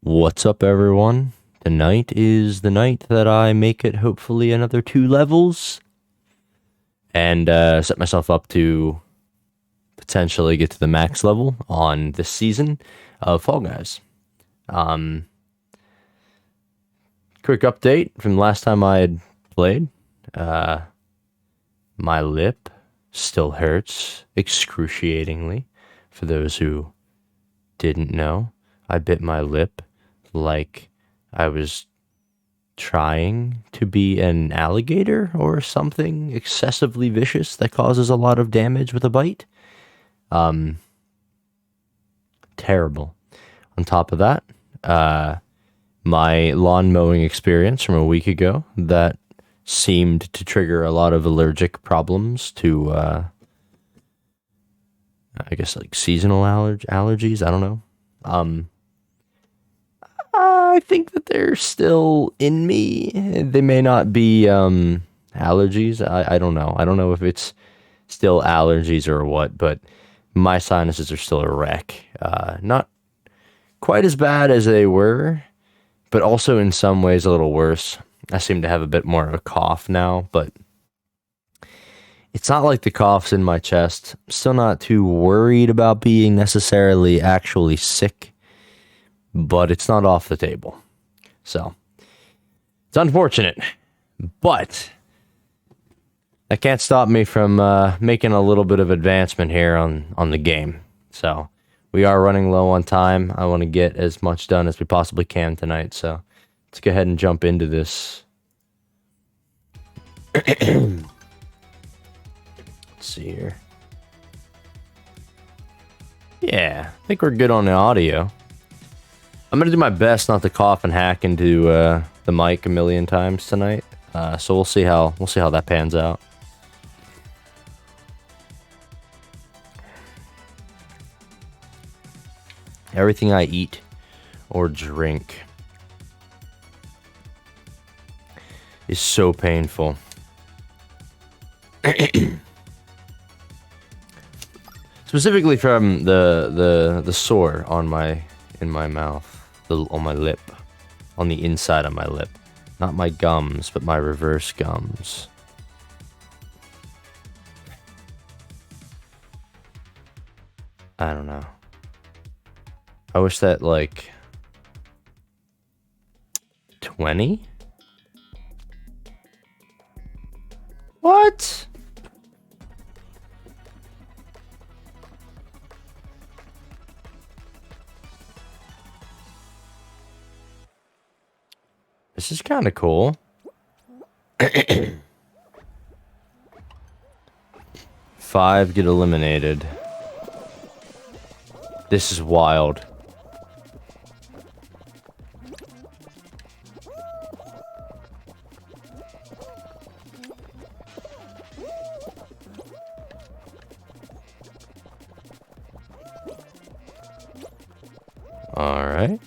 What's up, everyone? Tonight is the night that I make it, hopefully, another 2 levels and set myself up to potentially get to the max level on this season of Fall Guys. Um, Quick update from the last time I had played. My lip still hurts excruciatingly. For those who didn't know, I bit my lip like I was trying to be an alligator or something excessively vicious that causes a lot of damage with a bite. Um, Terrible. On top of that, my lawn mowing experience from a week ago that seemed to trigger a lot of allergic problems to, I guess, like seasonal allergies. I don't know. I think that they're still in me. They may not be allergies. I don't know. I don't know if it's still allergies or what, but my sinuses are still a wreck. Not quite as bad as they were, but also in some ways a little worse. I seem to have a bit more of a cough now, but it's not like the cough's in my chest. I'm still not too worried about being necessarily actually sick, but it's not off the table. So it's unfortunate, but that can't stop me from making a little bit of advancement here on the game. So we are running low on time. I want to get as much done as we possibly can tonight. So let's go ahead and jump into this. Let's see here. Yeah, I think we're good on the audio. I'm gonna do my best not to cough and hack into the mic a million times tonight. So we'll see how that pans out. Everything I eat or drink is so painful. Specifically from the sore on in my mouth, on my lip, on the inside of my lip. Not my gums, but my reverse gums. I don't know. I wish that, like, 20? What? This is kind of cool. 5 get eliminated. This is wild. All right.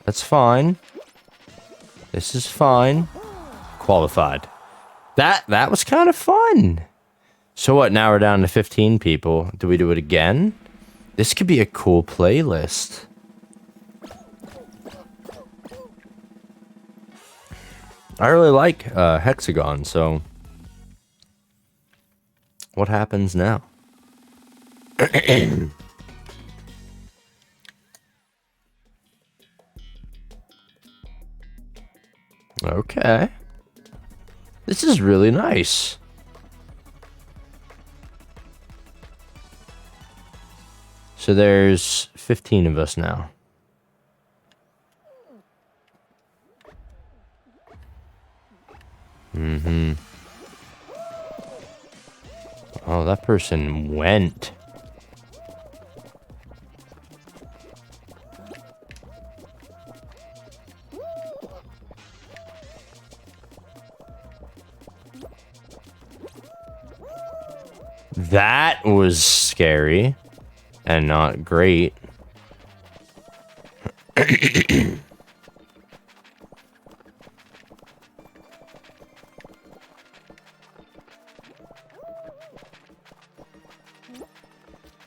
That's fine. This is fine. Qualified. That was kind of fun. So what, now we're down to 15 people. Do we do it again? This could be a cool playlist. I really like Hexagon, so what happens now? Okay. This is really nice. So there's 15 of us now. Mm-hmm. Oh, that person went. That was scary. and not great.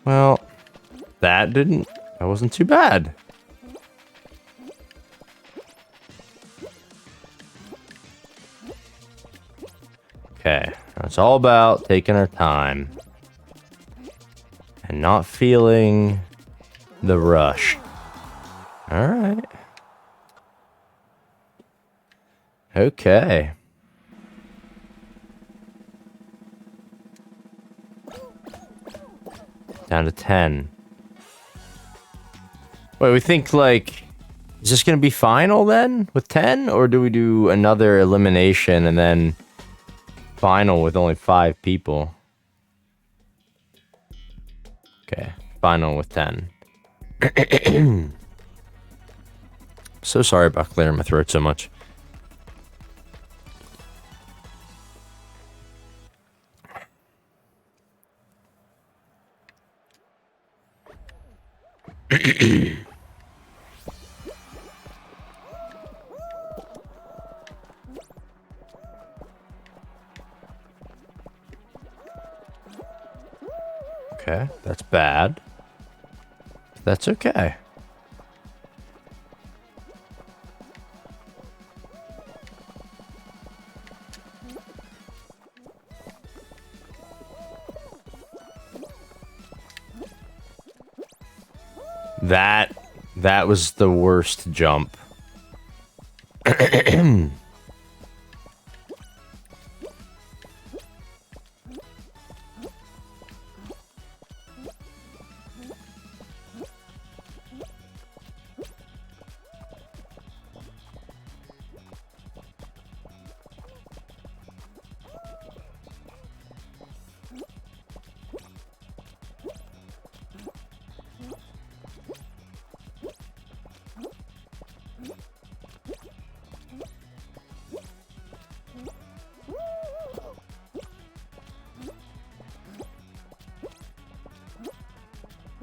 Well, that wasn't too bad. Okay, it's all about taking our time and not feeling the rush. All right. Okay. Down to 10. Wait, we think, like, is this gonna be final then with 10? Or do we do another elimination and then final with only 5 people? Okay, final with 10. So sorry about clearing my throat so much. Okay, that's bad. That's okay. That was the worst jump.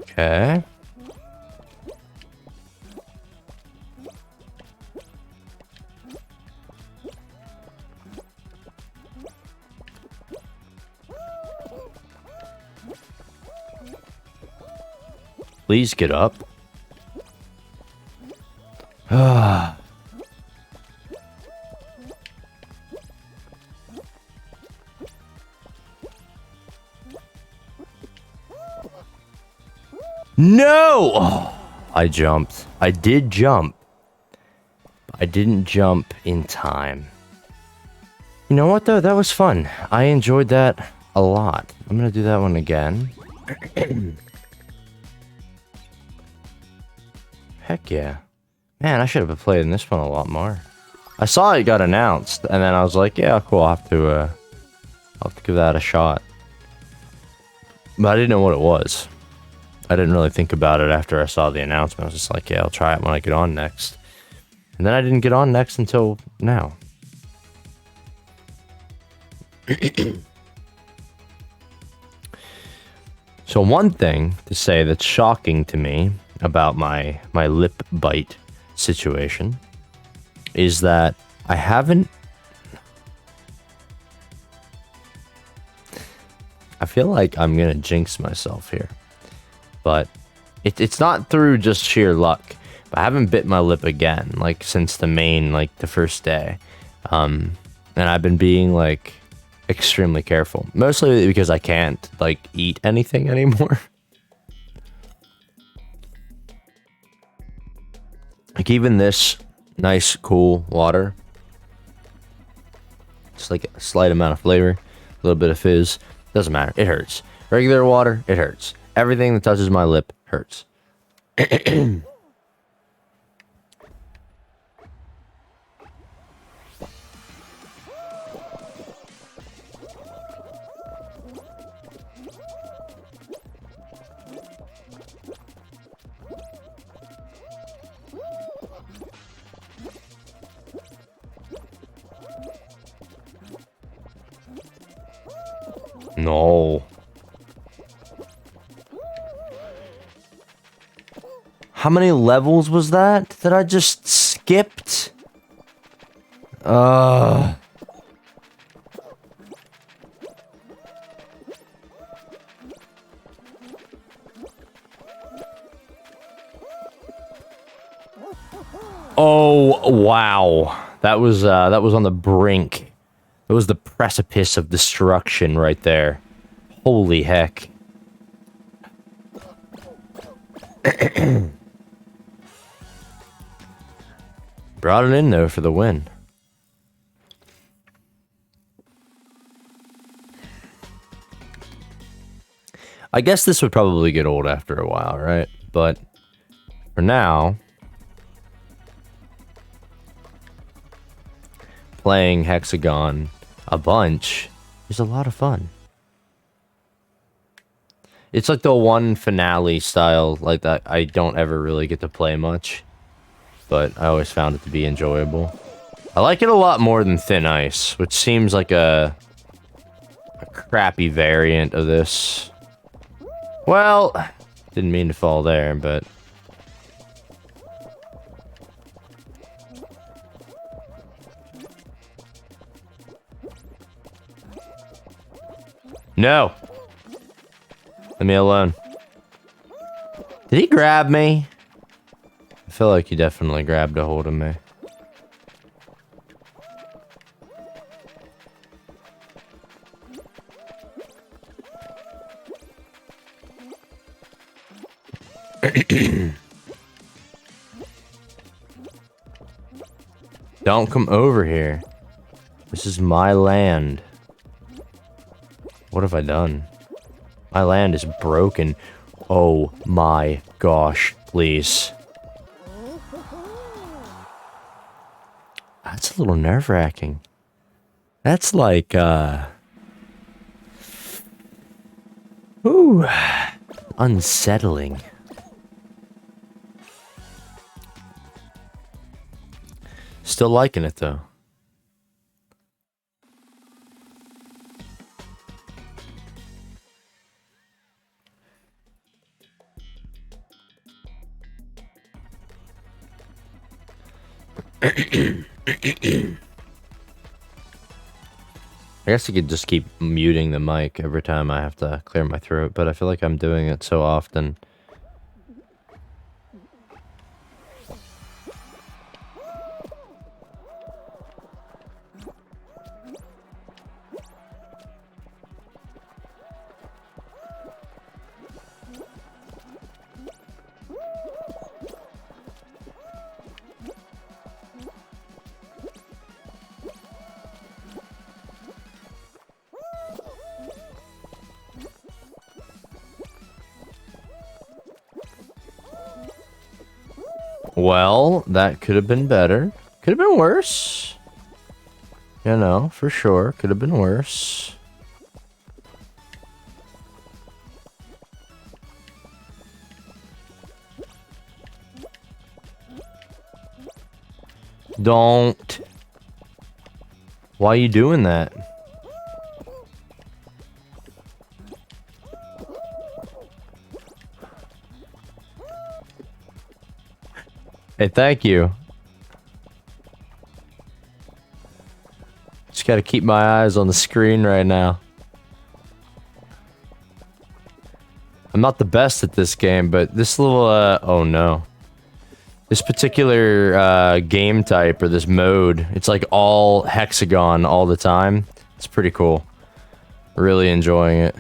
Okay. Please get up. Ah. No! Oh, I jumped. I did jump. I didn't jump in time. You know what, though? That was fun. I enjoyed that a lot. I'm gonna do that one again. Heck yeah. Man, I should have been playing this one a lot more. I saw it got announced, and then I was like, yeah, cool, I'll have to give that a shot. But I didn't know what it was. I didn't really think about it after I saw the announcement. I was just like, yeah, I'll try it when I get on next. And then I didn't get on next until now. So one thing to say that's shocking to me about my lip bite situation is that I haven't... I feel like I'm gonna jinx myself here. But it's not through just sheer luck. But I haven't bit my lip again, like, since the first day. And I've been being, like, extremely careful. Mostly because I can't, like, eat anything anymore. Like, even this nice, cool water. Just, like, a slight amount of flavor. A little bit of fizz. Doesn't matter. It hurts. Regular water, it hurts. Everything that touches my lip hurts. No. How many levels was that I just skipped? Oh, wow. That was on the brink. It was the precipice of destruction right there. Holy heck. Brought it in, though, for the win. I guess this would probably get old after a while, right? But for now, playing Hexagon a bunch is a lot of fun. It's like the one finale style like that I don't ever really get to play much, but I always found it to be enjoyable. I like it a lot more than Thin Ice, which seems like a crappy variant of this. Well, didn't mean to fall there, but... No! Leave me alone. Did he grab me? I feel like he definitely grabbed a hold of me. Don't come over here. This is my land. What have I done? My land is broken. Oh my gosh, please. That's a little nerve-wracking. That's like, ooh, unsettling. Still liking it, though. I guess I could just keep muting the mic every time I have to clear my throat, but I feel like I'm doing it so often. Well, that could have been better. Could have been worse. You know, for sure. Could have been worse. Don't. Why are you doing that? Hey, thank you. Just gotta keep my eyes on the screen right now. I'm not the best at this game, but this little, oh no. This particular, game type, or this mode, it's like all hexagon all the time. It's pretty cool. Really enjoying it.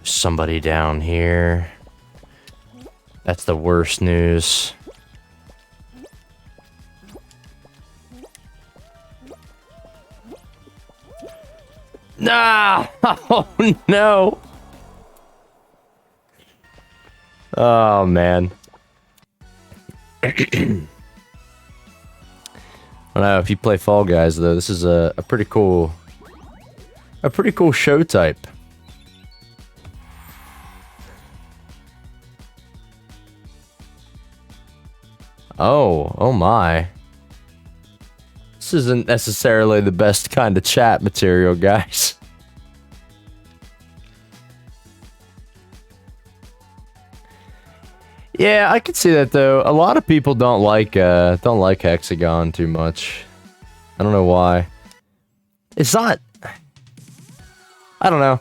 Somebody down here. That's the worst news. Nah! Oh no! Oh man. I don't know if you play Fall Guys though. This is a pretty cool show type. Oh my. This isn't necessarily the best kind of chat material, guys. Yeah, I could see that though. A lot of people don't like Hexagon too much. I don't know why. It's not. I don't know.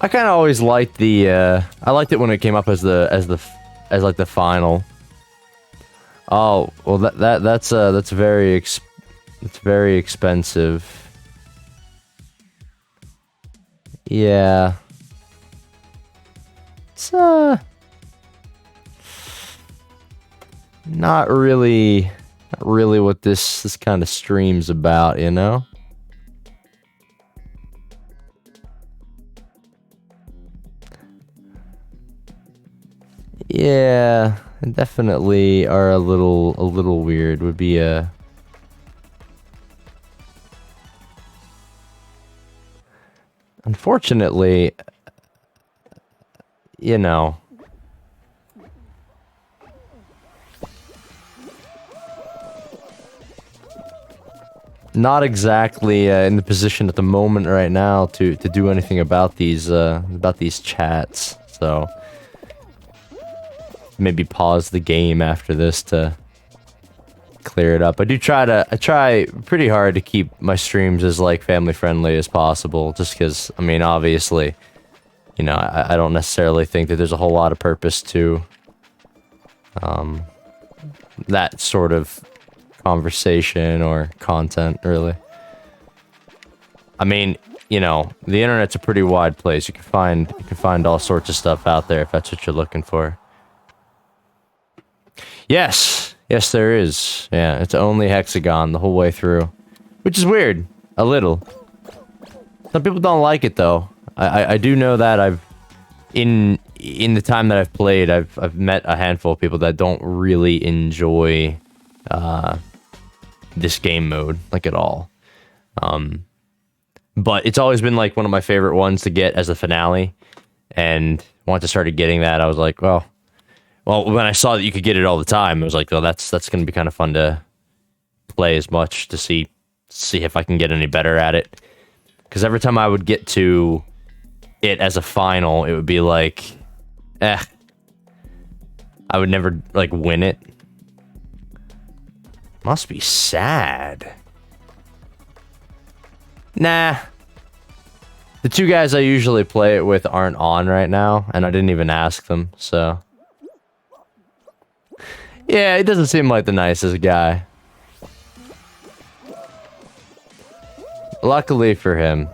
I kind of always liked the. I liked it when it came up as like the final. Oh well, that's very it's very expensive. Yeah. It's not really what this kind of stream's about, you know? Yeah, definitely are a little weird. Would be a unfortunately, you know. Not exactly in the position at the moment right now to do anything about these chats. So maybe pause the game after this to clear it up. I try pretty hard to keep my streams as like family friendly as possible, just because I mean obviously, you know, I don't necessarily think that there's a whole lot of purpose to that sort of conversation or content, really. I mean, you know, the internet's a pretty wide place. You can find all sorts of stuff out there if that's what you're looking for. Yes, there is. Yeah, it's only Hexagon the whole way through, which is weird, a little. Some people don't like it though. I do know that in the time that I've played, I've met a handful of people that don't really enjoy this game mode, like, at all. But it's always been, like, one of my favorite ones to get as a finale, and once I started getting that, I was like, well, when I saw that you could get it all the time, I was like, well, that's gonna be kind of fun to play as much, to see if I can get any better at it. Because every time I would get to it as a final, it would be like, I would never, like, win it. Must be sad. Nah. The two guys I usually play it with aren't on right now, and I didn't even ask them, so. Yeah, he doesn't seem like the nicest guy. Luckily for him,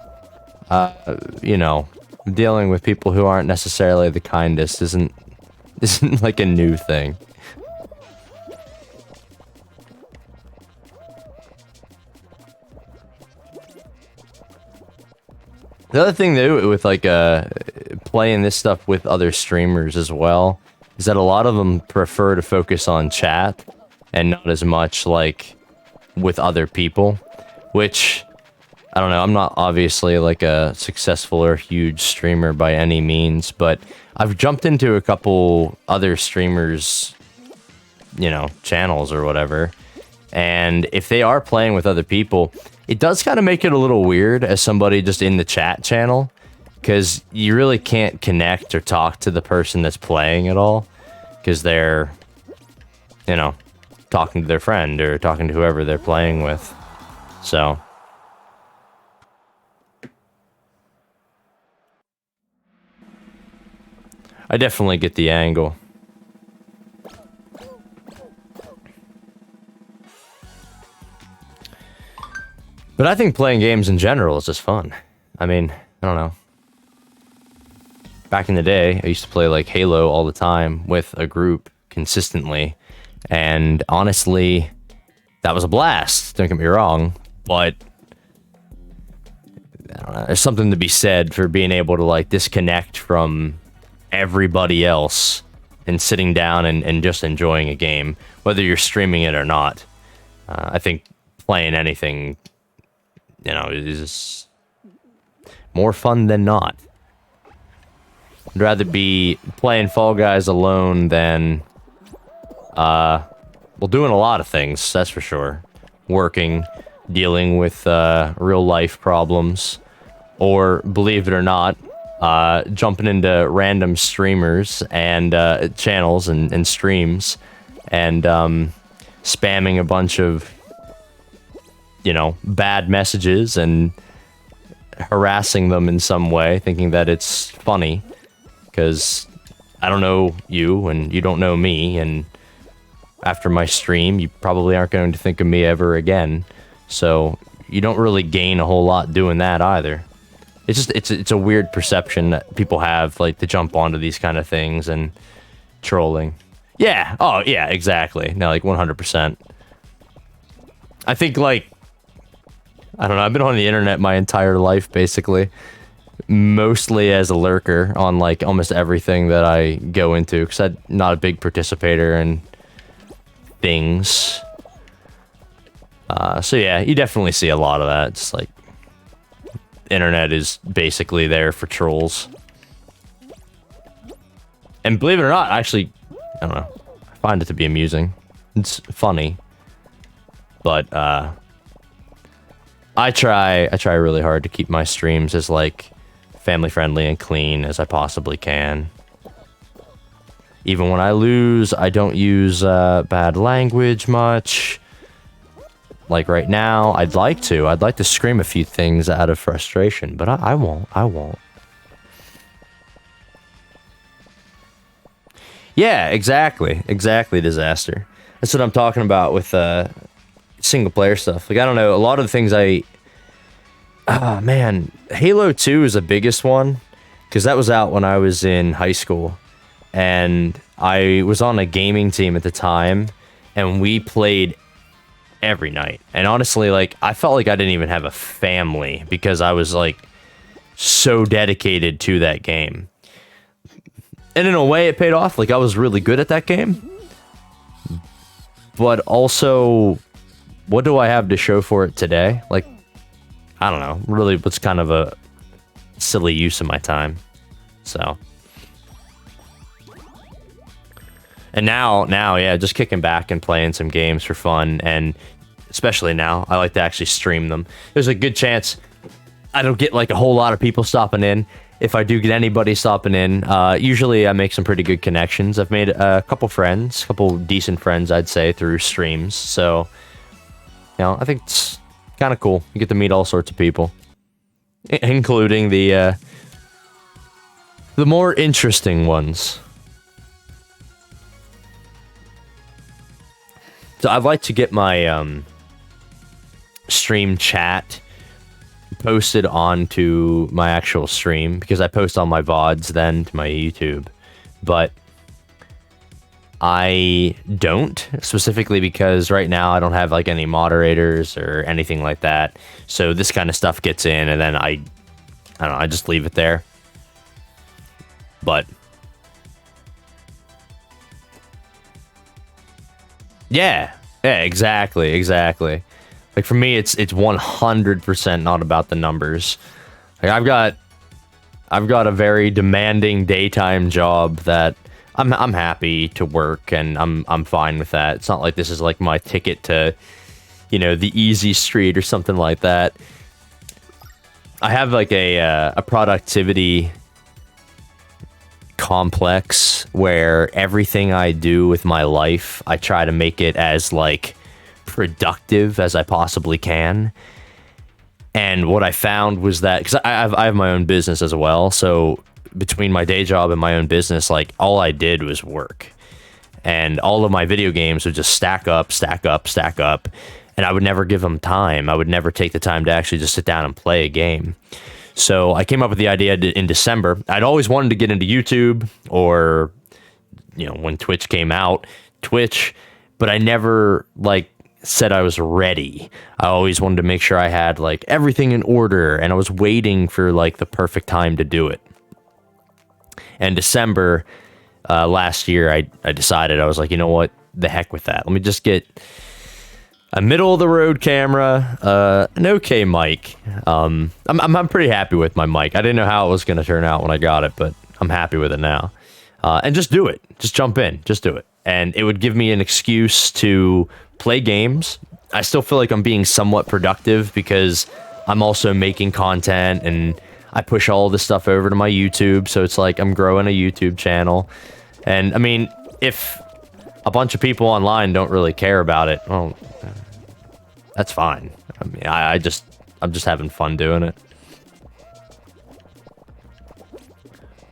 you know, dealing with people who aren't necessarily the kindest isn't like a new thing. The other thing though, with like playing this stuff with other streamers as well, is that a lot of them prefer to focus on chat and not as much like with other people, which I don't know. I'm not obviously like a successful or huge streamer by any means, but I've jumped into a couple other streamers, you know, channels or whatever, and if they are playing with other people, it does kind of make it a little weird as somebody just in the chat channel, because you really can't connect or talk to the person that's playing at all, because they're, you know, talking to their friend or talking to whoever they're playing with. So I definitely get the angle. But I think playing games in general is just fun. I mean, I don't know. Back in the day, I used to play like Halo all the time with a group consistently. And honestly, that was a blast. Don't get me wrong. But I don't know, there's something to be said for being able to like disconnect from everybody else and sitting down and just enjoying a game, whether you're streaming it or not. I think playing anything, you know, is more fun than not. I'd rather be playing Fall Guys alone than, well, doing a lot of things, that's for sure. Working, dealing with real life problems, or, believe it or not, jumping into random streamers and channels and streams, and spamming a bunch of, you know, bad messages and harassing them in some way, thinking that it's funny, because I don't know you and you don't know me, and after my stream, you probably aren't going to think of me ever again. So you don't really gain a whole lot doing that either. It's just it's a weird perception that people have, like, to jump onto these kind of things and trolling. Yeah. Oh yeah, exactly. No, like 100%. I think, like, I don't know, I've been on the internet my entire life, basically. Mostly as a lurker on, like, almost everything that I go into, because I'm not a big participator in things. So yeah, you definitely see a lot of that. It's like, internet is basically there for trolls. And believe it or not, actually, I don't know, I find it to be amusing. It's funny. But, I try really hard to keep my streams as, like, family friendly and clean as I possibly can. Even when I lose, I don't use bad language much. Like right now, I'd like to scream a few things out of frustration, but I won't. Yeah, exactly, Disaster. That's what I'm talking about with single player stuff. Like, I don't know, a lot of the things man, Halo 2 is the biggest one, because that was out when I was in high school, and I was on a gaming team at the time, and we played every night. And honestly, like, I felt like I didn't even have a family, because I was, like, so dedicated to that game. And in a way, it paid off. Like, I was really good at that game. But also, what do I have to show for it today? Like, I don't know. Really, it's kind of a silly use of my time. So. And now, yeah, just kicking back and playing some games for fun. And especially now, I like to actually stream them. There's a good chance I don't get, like, a whole lot of people stopping in. If I do get anybody stopping in, usually I make some pretty good connections. I've made a couple friends, a couple decent friends, I'd say, through streams. So, you know, I think it's kind of cool. You get to meet all sorts of people, including the more interesting ones. So I'd like to get my stream chat posted onto my actual stream, because I post all my VODs then to my YouTube, but I don't, specifically because right now I don't have, like, any moderators or anything like that. So this kind of stuff gets in, and then I don't know, I just leave it there. But yeah, exactly. Like, for me, it's 100% not about the numbers. Like, I've got a very demanding daytime job that I'm happy to work, and I'm fine with that. It's not like this is, like, my ticket to, you know, the easy street or something like that. I have, like, a productivity complex where everything I do with my life, I try to make it as, like, productive as I possibly can. And what I found was that, because I have my own business as well, so between my day job and my own business, like, all I did was work, and all of my video games would just stack up, and I would never give them time. I would never take the time to actually just sit down and play a game. So I came up with the idea in December. I'd always wanted to get into YouTube, or, you know, when Twitch came out, Twitch, but I never, like, said I was ready. I always wanted to make sure I had, like, everything in order, and I was waiting for, like, the perfect time to do it. And December last year, I decided, I was like, you know what, the heck with that. Let me just get a middle of the road camera, an okay mic. I'm pretty happy with my mic. I didn't know how it was going to turn out when I got it, but I'm happy with it now. And just do it. Just jump in. Just do it. And it would give me an excuse to play games. I still feel like I'm being somewhat productive, because I'm also making content, and I push all this stuff over to my YouTube, so it's like I'm growing a YouTube channel. And I mean, if a bunch of people online don't really care about it, well, that's fine. I mean, I'm just having fun doing it.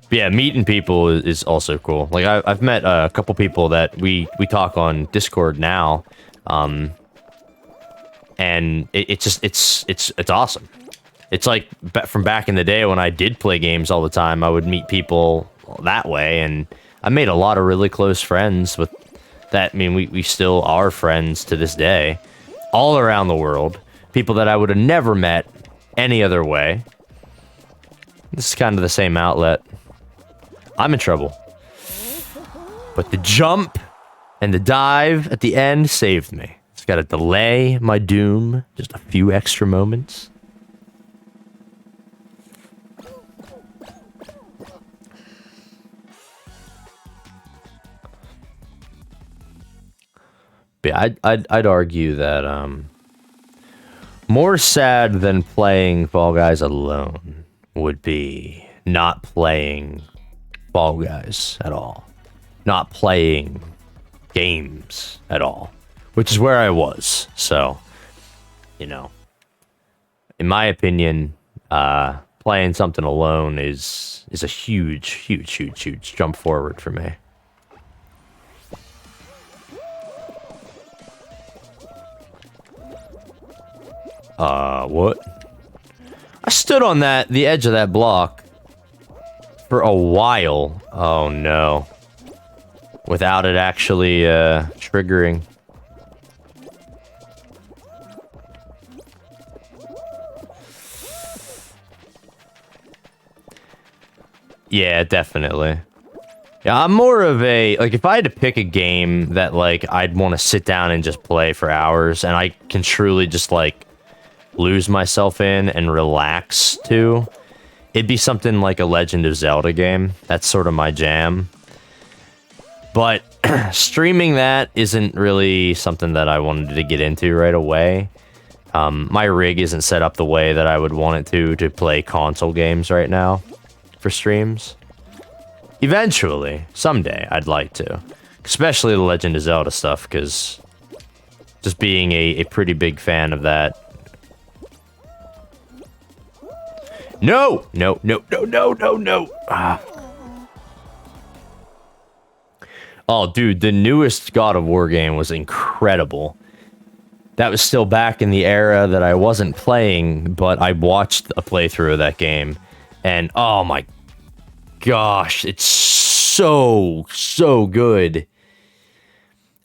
But yeah, meeting people is also cool. Like I've met a couple people that we talk on Discord now, and it's awesome. It's like from back in the day when I did play games all the time. I would meet people that way, and I made a lot of really close friends with that. I mean, we still are friends to this day, all around the world. People that I would have never met any other way. This is kind of the same outlet. I'm in trouble. But the jump and the dive at the end saved me. It's got to delay my doom just a few extra moments. But yeah, I'd argue that more sad than playing Fall Guys alone would be not playing Fall Guys at all. Not playing games at all. Which is where I was. So, you know, in my opinion, playing something alone is a huge jump forward for me. What? I stood on the edge of that block for a while. Oh no. Without it actually, triggering. Yeah, definitely. Yeah, I'm more of a, like, if I had to pick a game that, like, I'd want to sit down and just play for hours, and I can truly just, like, lose myself in and relax to, it'd be something like a Legend of Zelda game. That's sort of my jam. But streaming that isn't really something that I wanted to get into right away. My rig isn't set up the way that I would want it to play console games right now for streams. Eventually, someday, I'd like to. Especially the Legend of Zelda stuff, because just being a pretty big fan of that. No! No, no, no, no, no, no! Ah. Oh, dude, the newest God of War game was incredible. That was still back in the era that I wasn't playing, but I watched a playthrough of that game. And, oh my gosh, it's so good.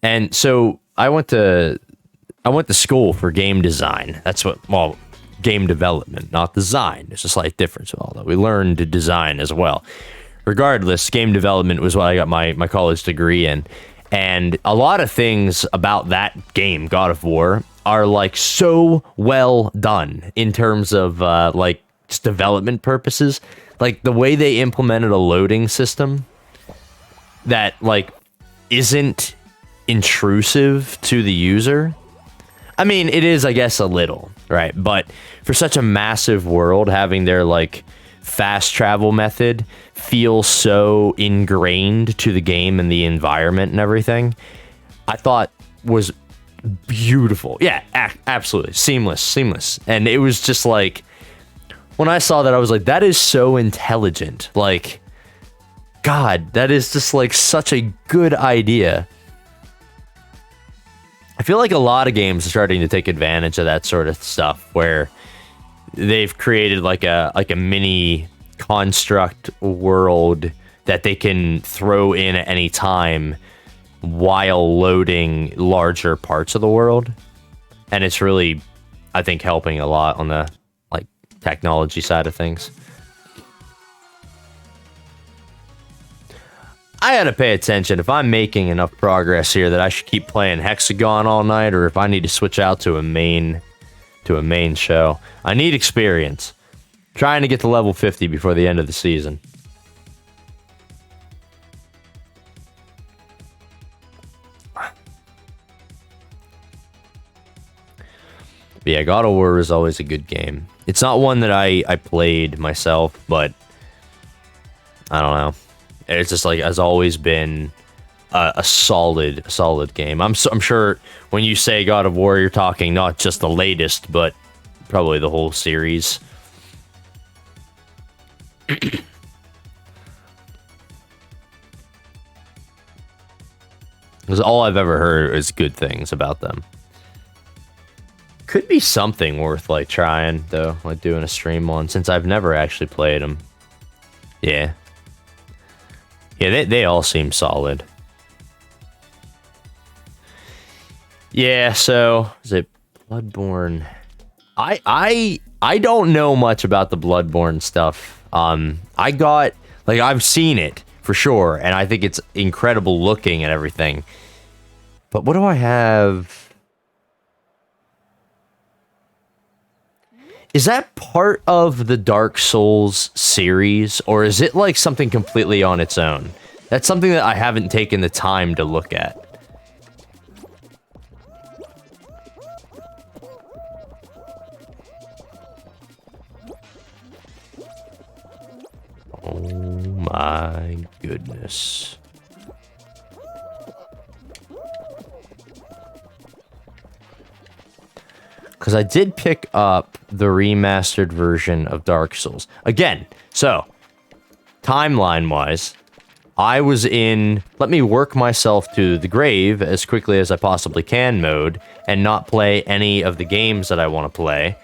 And so I went to school for game design. That's what, well, game development, not design. There's a slight difference, although we learned to design as well. Regardless, game development was what I got my college degree in. And a lot of things about that game, God of War, are like so well done in terms of like just development purposes. Like the way they implemented a loading system that like isn't intrusive to the user. I mean, it is, I guess, a little, right? But for such a massive world, having their like fast travel method feel so ingrained to the game and the environment and everything, I thought was beautiful. Yeah, absolutely. Seamless. And it was just like, when I saw that, I was like, that is so intelligent. Like, God, that is just like such a good idea. I feel like a lot of games are starting to take advantage of that sort of stuff where they've created like a mini construct world that they can throw in at any time while loading larger parts of the world. And it's really, I think, helping a lot on the like technology side of things. I gotta pay attention if I'm making enough progress here that I should keep playing Hexagon all night, or if I need to switch out to a main show. I need experience. Trying to get to level 50 before the end of the season. But yeah, God of War is always a good game. It's not one that I played myself, but I don't know. It's just like has always been a solid game. I'm sure when you say God of War, you're talking not just the latest, but probably the whole series. Because all I've ever heard is good things about them. Could be something worth like trying though, like doing a stream on, since I've never actually played them. Yeah. Yeah, they all seem solid. Yeah, so is it Bloodborne? I don't know much about the Bloodborne stuff. I got like I've seen it for sure, and I think it's incredible looking and everything. But what do I have? Is that part of the Dark Souls series, or is it like something completely on its own? That's something that I haven't taken the time to look at. Oh my goodness. Because I did pick up the remastered version of Dark Souls. Again, so, timeline-wise, I was in let me work myself to the grave as quickly as I possibly can mode and not play any of the games that I want to play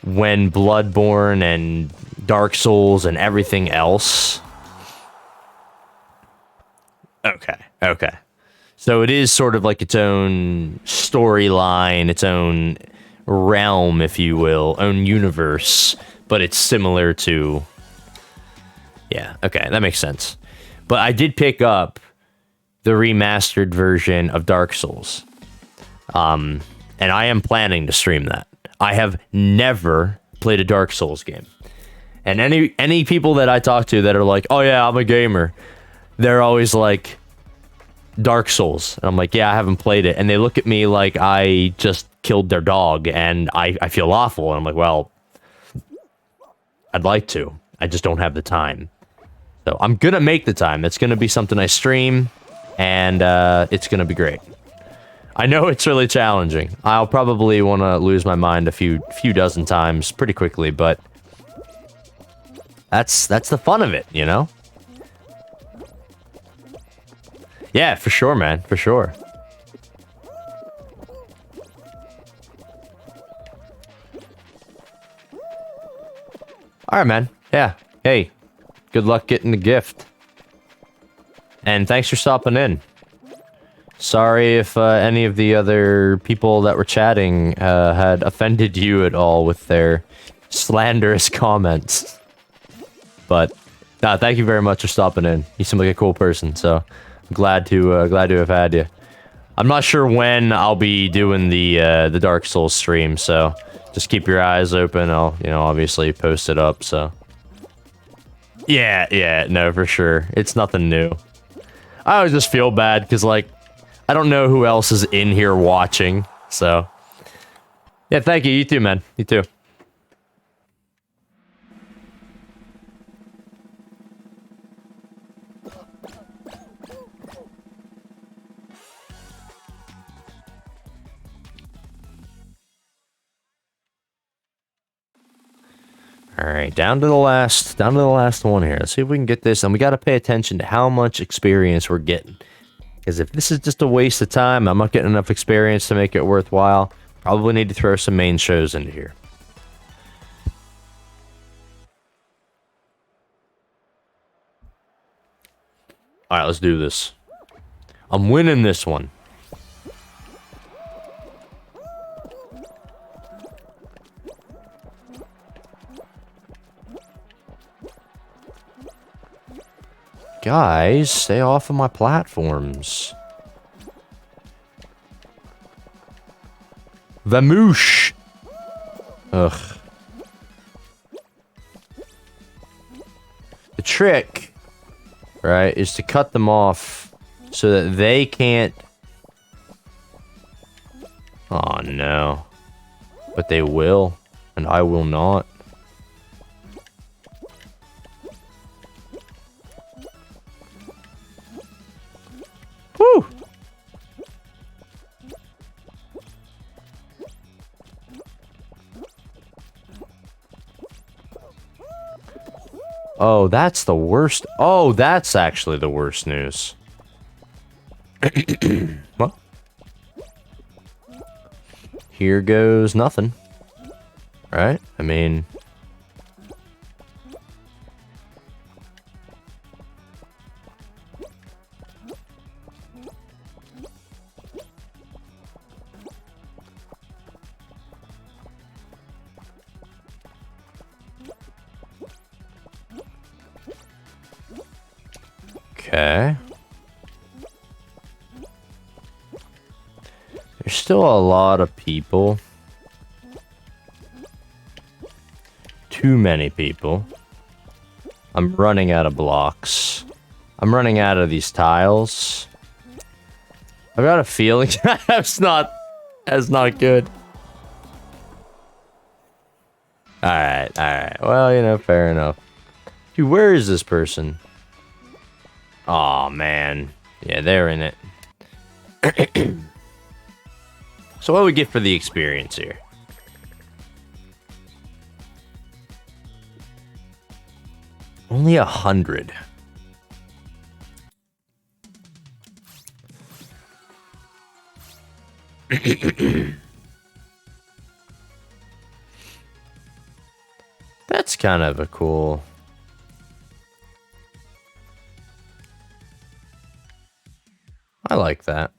when Bloodborne and Dark Souls and everything else. Okay. So it is sort of like its own storyline, its own realm, if you will, own universe, but it's similar to... Yeah, okay, that makes sense. But I did pick up the remastered version of Dark Souls. And I am planning to stream that. I have never played a Dark Souls game. And any people that I talk to that are like, oh yeah, I'm a gamer, they're always like, Dark Souls. And I'm like, yeah, I haven't played it. And they look at me like I just killed their dog and I feel awful. And I'm like, well, I'd like to. I just don't have the time. So I'm going to make the time. It's going to be something I stream, and it's going to be great. I know it's really challenging. I'll probably want to lose my mind a few dozen times pretty quickly, but that's the fun of it, you know? Yeah, for sure, man. For sure. All right, man. Yeah. Hey, good luck getting the gift. And thanks for stopping in. Sorry if any of the other people that were chatting had offended you at all with their slanderous comments. But thank you very much for stopping in. You seem like a cool person, so glad to have had you. I'm not sure when I'll be doing the Dark Souls stream, so just keep your eyes open. I'll, obviously post it up, so. Yeah, no, for sure. It's nothing new. I always just feel bad, because, like, I don't know who else is in here watching, so. Yeah, thank you. You too, man. You too. All right, down to the last one here. Let's see if we can get this, and we got to pay attention to how much experience we're getting. Because if this is just a waste of time, I'm not getting enough experience to make it worthwhile. Probably need to throw some main shows into here. All right, let's do this. I'm winning this one. Guys, stay off of my platforms. Vamoosh! Ugh. The trick, right, is to cut them off so that they can't... Oh, no. But they will, and I will not. Oh, that's the worst. Oh, that's actually the worst news. Well, here goes nothing. Right? I mean... Okay. There's still a lot of people. Too many people. I'm running out of blocks. I'm running out of these tiles. I've got a feeling that's not good. Alright, alright. Well, you know, fair enough. Dude, where is this person? Aw, man. Yeah, they're in it. So what do we get for the experience here? Only 100. That's kind of a cool... I like that.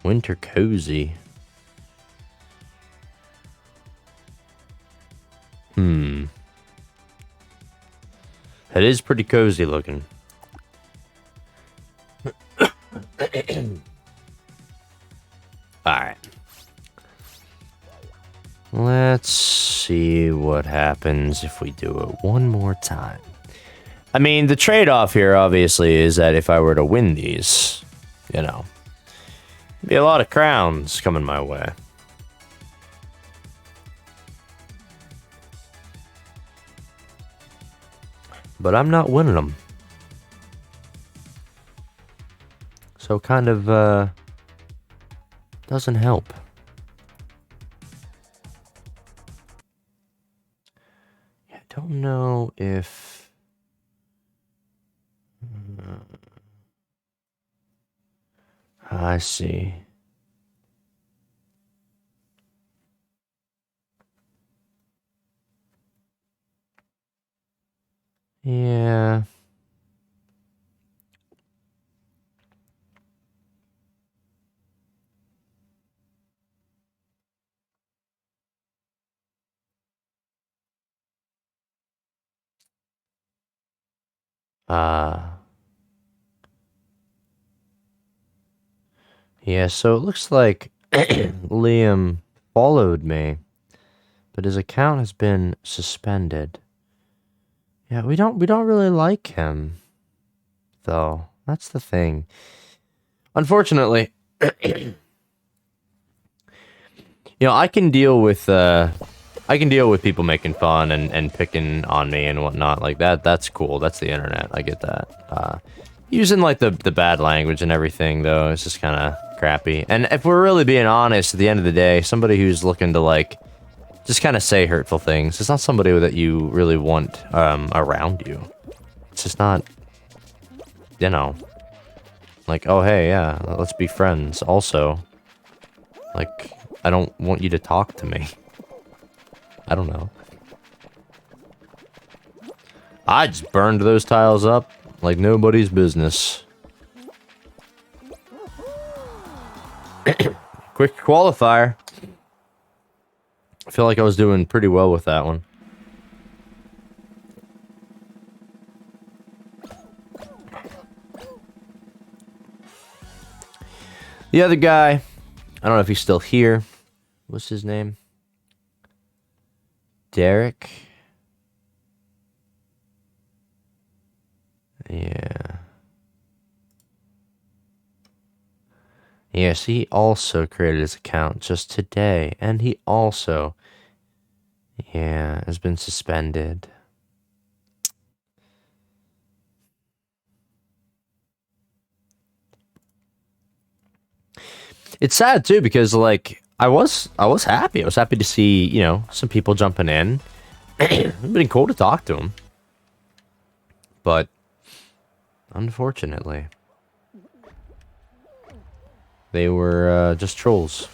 Winter cozy. It is pretty cozy looking. Alright. Let's see what happens if we do it one more time. I mean, the trade-off here, obviously, is that if I were to win these, you know, be a lot of crowns coming my way. But I'm not winning them. So kind of, doesn't help. I don't know if... I see. Yeah. Yeah, so it looks like Liam followed me, but his account has been suspended. Yeah, we don't really like him, though. That's the thing. Unfortunately, you know, I can deal with people making fun and picking on me and whatnot like that. That's cool. That's the internet. I get that. Using like the bad language and everything though, it's just kind of crappy. And if we're really being honest, at the end of the day, somebody who's looking to like just kind of say hurtful things, it's not somebody that you really want around you. It's just not, you know, like, oh hey, yeah, let's be friends. Also, like, I don't want you to talk to me. I don't know. I just burned those tiles up like nobody's business. Quick qualifier. I feel like I was doing pretty well with that one. The other guy, I don't know if he's still here. What's his name? Derek? Yeah. Yes, he also created his account just today, and he also, yeah, has been suspended. It's sad too because like I was happy. I was happy to see, some people jumping in. It's been cool to talk to them. But unfortunately, they were just trolls.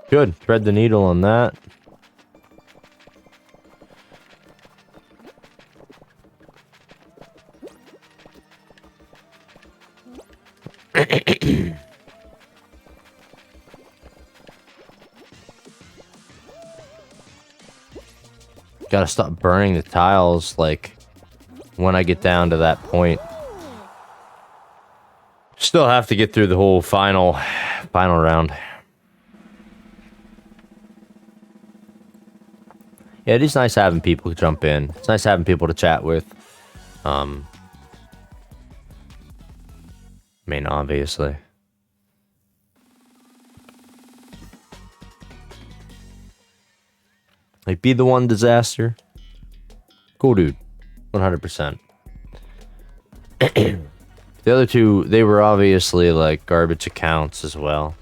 Good. Thread the needle on that. Gotta stop burning the tiles, like, when I get down to that point. Still have to get through the whole final round. Yeah, it is nice having people jump in. It's nice having people to chat with. I mean, obviously. Like, be the one disaster. Cool dude. 100%. The other two, they were obviously, like, garbage accounts as well.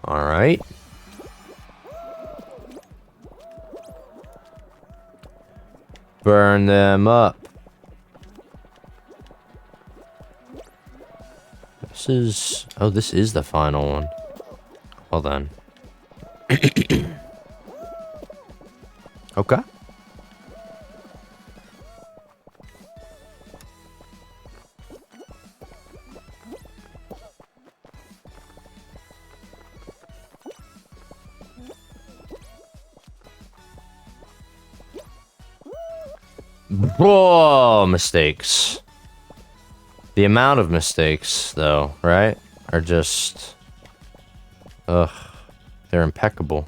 Alright. Burn them up. This is... Oh, this is the final one. Hold on. Okay. Whoa, mistakes. The amount of mistakes, though, right, are just... Ugh. They're impeccable.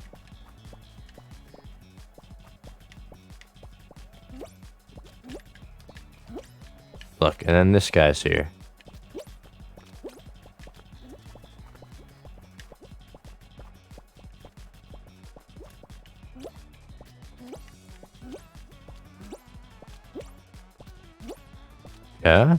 Look, and then this guy's here. Yeah?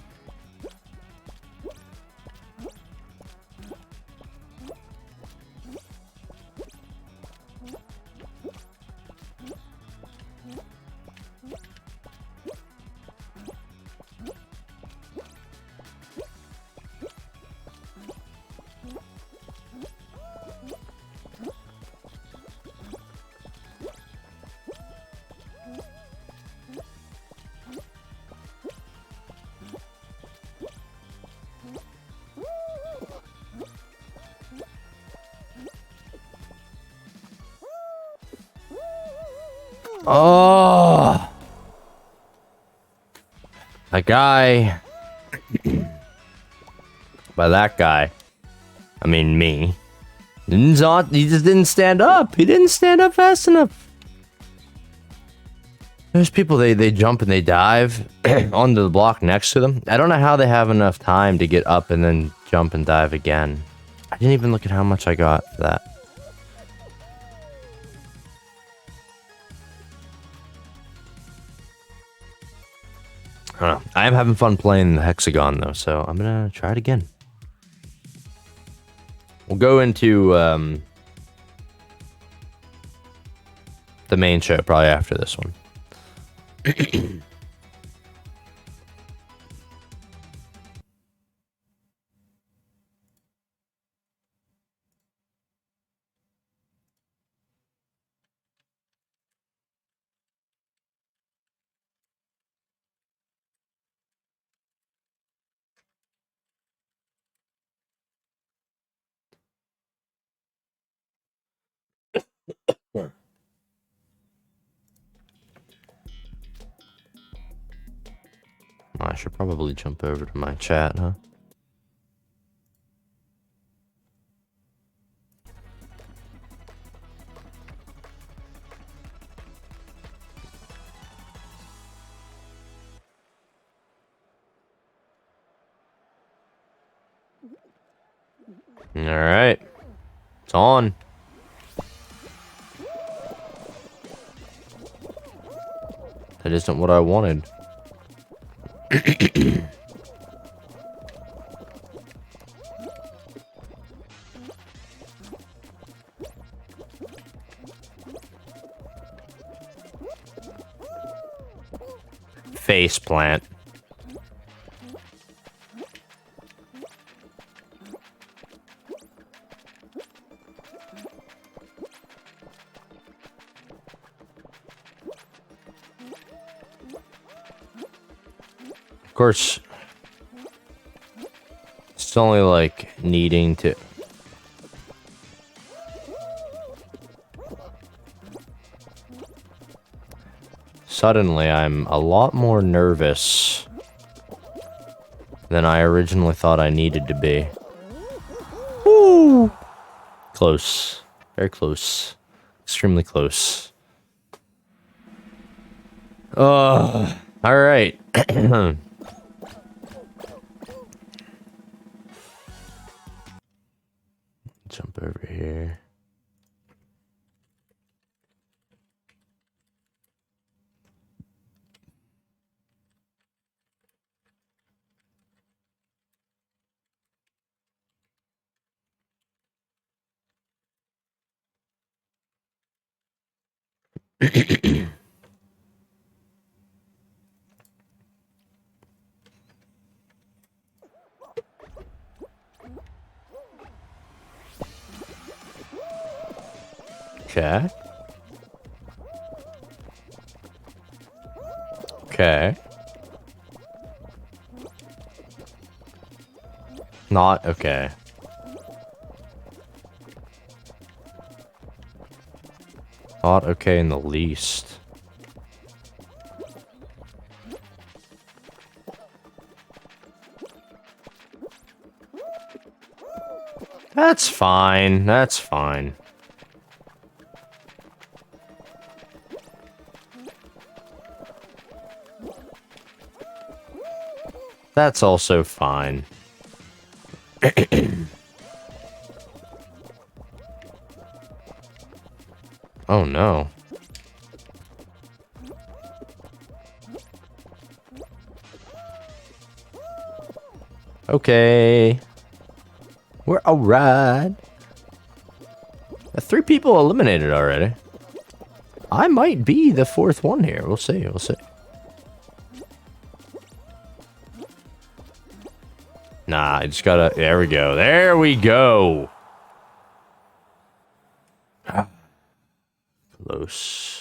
Oh! A guy... By that guy, I mean me. He just didn't stand up. He didn't stand up fast enough. There's people, they jump and they dive onto the block next to them. I don't know how they have enough time to get up and then jump and dive again. I didn't even look at how much I got for that. I don't know. I am having fun playing the hexagon though, so I'm gonna try it again. We'll go into the main show probably after this one. should probably jump over to my chat, huh? Alright. It's on. That isn't what I wanted. Face plant. Of course, it's only like needing to. Suddenly, I'm a lot more nervous than I originally thought I needed to be. Woo! Close. Very close. Extremely close. Alright. Jump over here. Okay. Okay. Not okay. Not okay in the least. That's fine. That's fine. That's also fine. Oh no. Okay. We're alright. 3 people eliminated already. I might be the 4th one here. We'll see. We'll see. Nah, I just gotta... There we go. There we go. Close.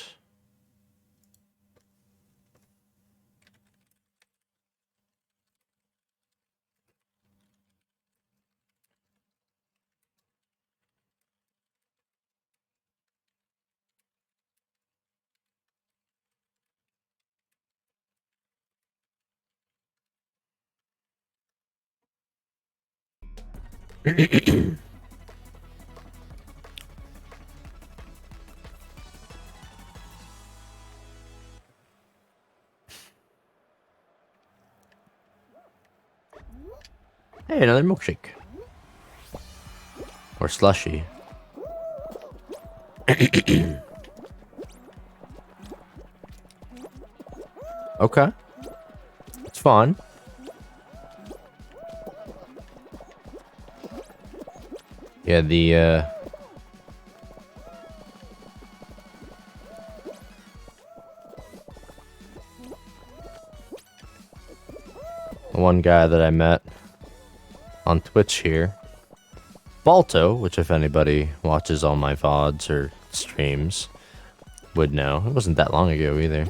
Hey, another milkshake. Or slushy. Okay. It's fun. Yeah, the one guy that I met on Twitch here, Balto, which if anybody watches all my VODs or streams would know. It wasn't that long ago either.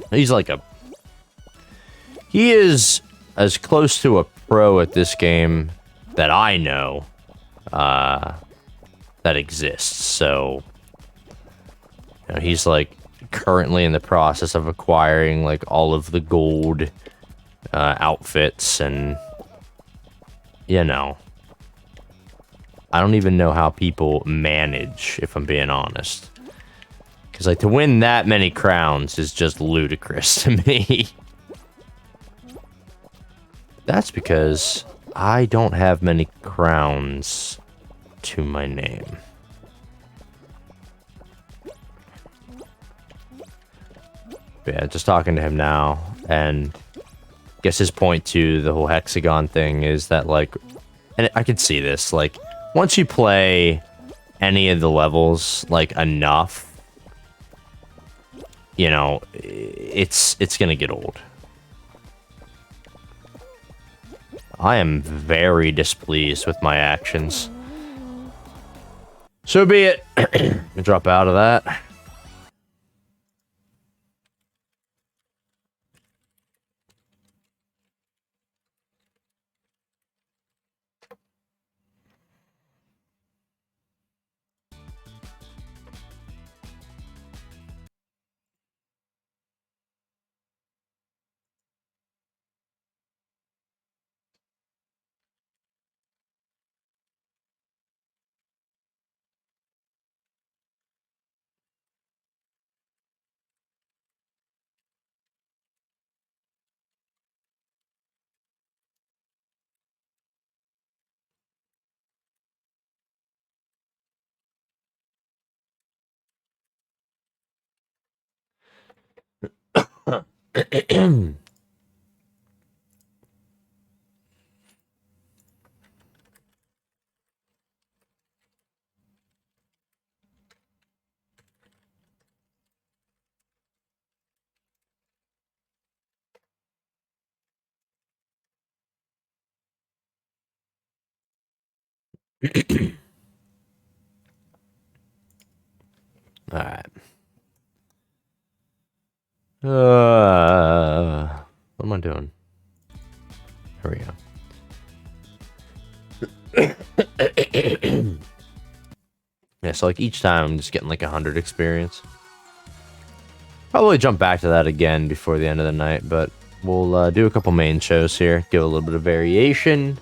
He's like a... He is as close to a pro at this game that I know that exists, so... You know, he's like currently in the process of acquiring like all of the gold outfits, and you know, I don't even know how people manage, if I'm being honest. Because like to win that many crowns is just ludicrous to me. That's because I don't have many crowns to my name. But yeah, just talking to him now, and I guess his point to the whole hexagon thing is that, like, and I could see this, like, once you play any of the levels, like, enough, you know, it's gonna get old. I am very displeased with my actions. So be it. Drop out of that. Alright. What am I doing? Here we go. Yeah, so like each time I'm just getting like 100 experience. Probably jump back to that again before the end of the night, but we'll do a couple main shows here, give a little bit of variation.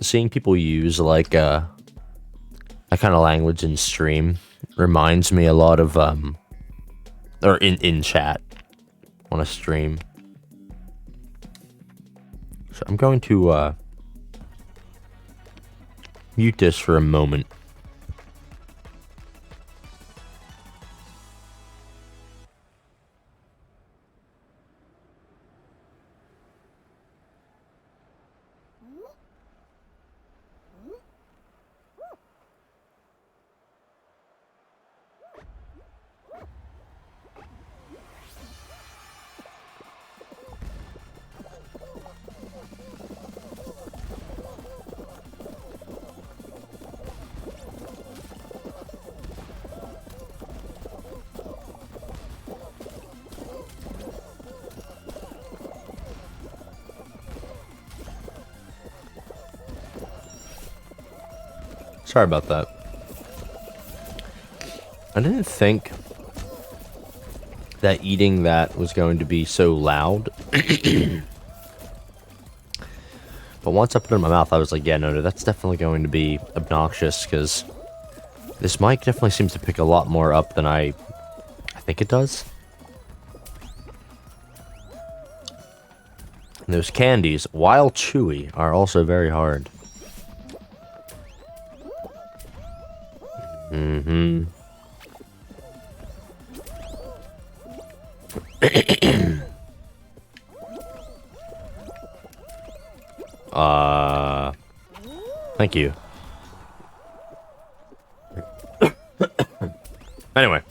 Seeing people use like that kind of language in stream reminds me a lot of or in chat on a stream. So I'm going to mute this for a moment. Sorry about that. I didn't think that eating that was going to be so loud. But once I put it in my mouth, I was like, yeah, no, that's definitely going to be obnoxious, because this mic definitely seems to pick a lot more up than I think it does. And those candies, while chewy, are also very hard. Mm-hmm. Thank you. Anyway,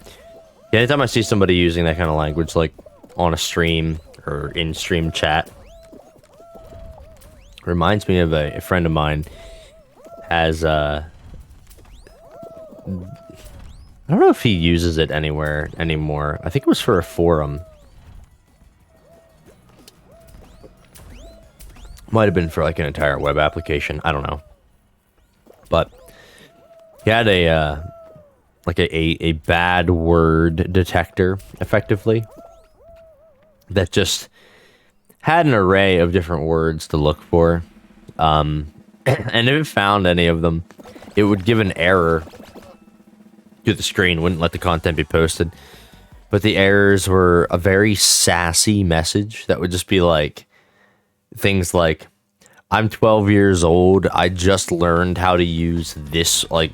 yeah, anytime I see somebody using that kind of language, like on a stream or in stream chat, Reminds me of a friend of mine has I don't know if he uses it anywhere anymore. I think it was for a forum. Might have been for like an entire web application. I don't know. But he had a like a bad word detector, effectively, that just had an array of different words to look for. And if it found any of them, it would give an error to the screen, wouldn't let the content be posted. But the errors were a very sassy message that would just be like things like, I'm 12 years old, I just learned how to use this, like,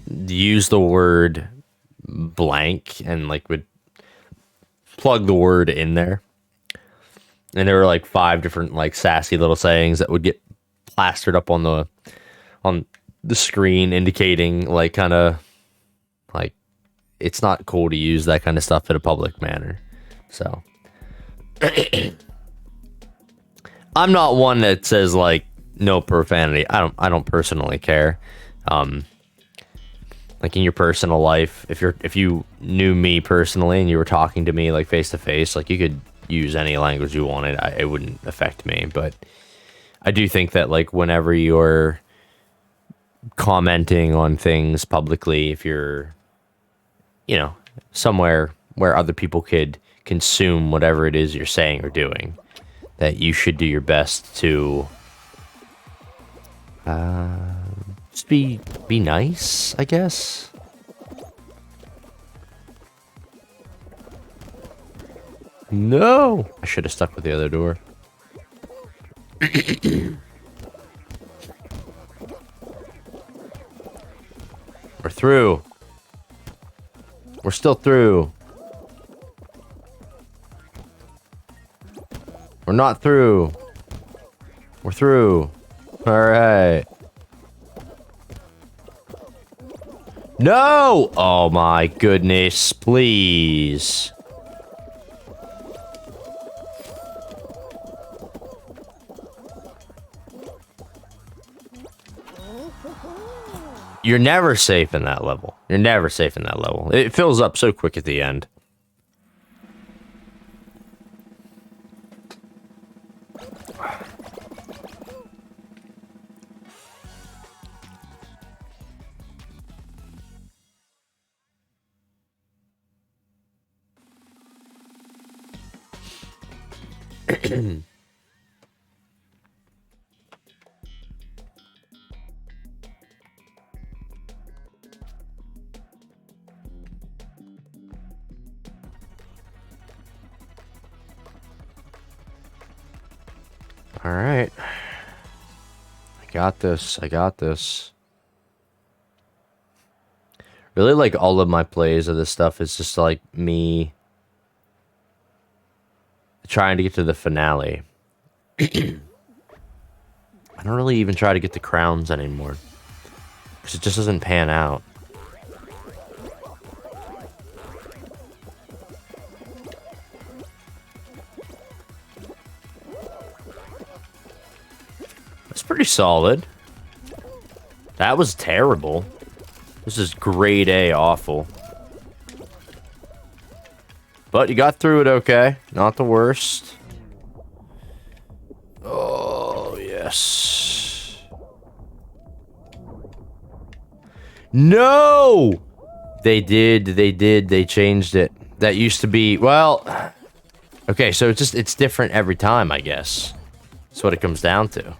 use the word blank, and like would plug the word in there. And there were like 5 different like sassy little sayings that would get plastered up on the screen, indicating like kind of like it's not cool to use that kind of stuff in a public manner. So I'm not one that says like no profanity. I don't personally care. Like in your personal life, if you knew me personally and you were talking to me like face to face, like you could use any language you wanted. It wouldn't affect me. But I do think that like whenever you're commenting on things publicly, if you're, you know, somewhere where other people could consume whatever it is you're saying or doing, that you should do your best to just be nice, I guess. No! I should have stuck with the other door. We're through. We're still through. We're not through. We're through. Alright. No! Oh my goodness, please. You're never safe in that level. You're never safe in that level. It fills up so quick at the end. All right. I got this. I got this. Really, like, all of my plays of this stuff is just, like, me trying to get to the finale. I don't really even try to get the crowns anymore, because it just doesn't pan out. That's pretty solid. That was terrible. This is grade A awful. But you got through it okay. Not the worst. Oh, yes. No! They did. They changed it. That used to be, well... Okay, so it's different every time, I guess. That's what it comes down to.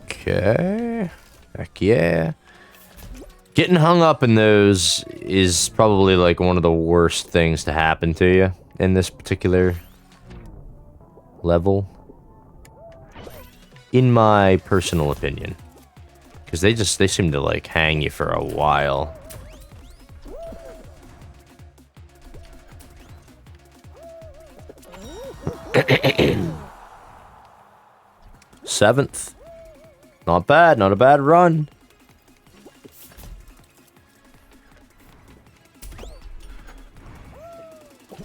Okay. Heck yeah. Getting hung up in those is probably like one of the worst things to happen to you in this particular level. In my personal opinion. Because they seem to like hang you for a while. 7th. Not bad, not a bad run.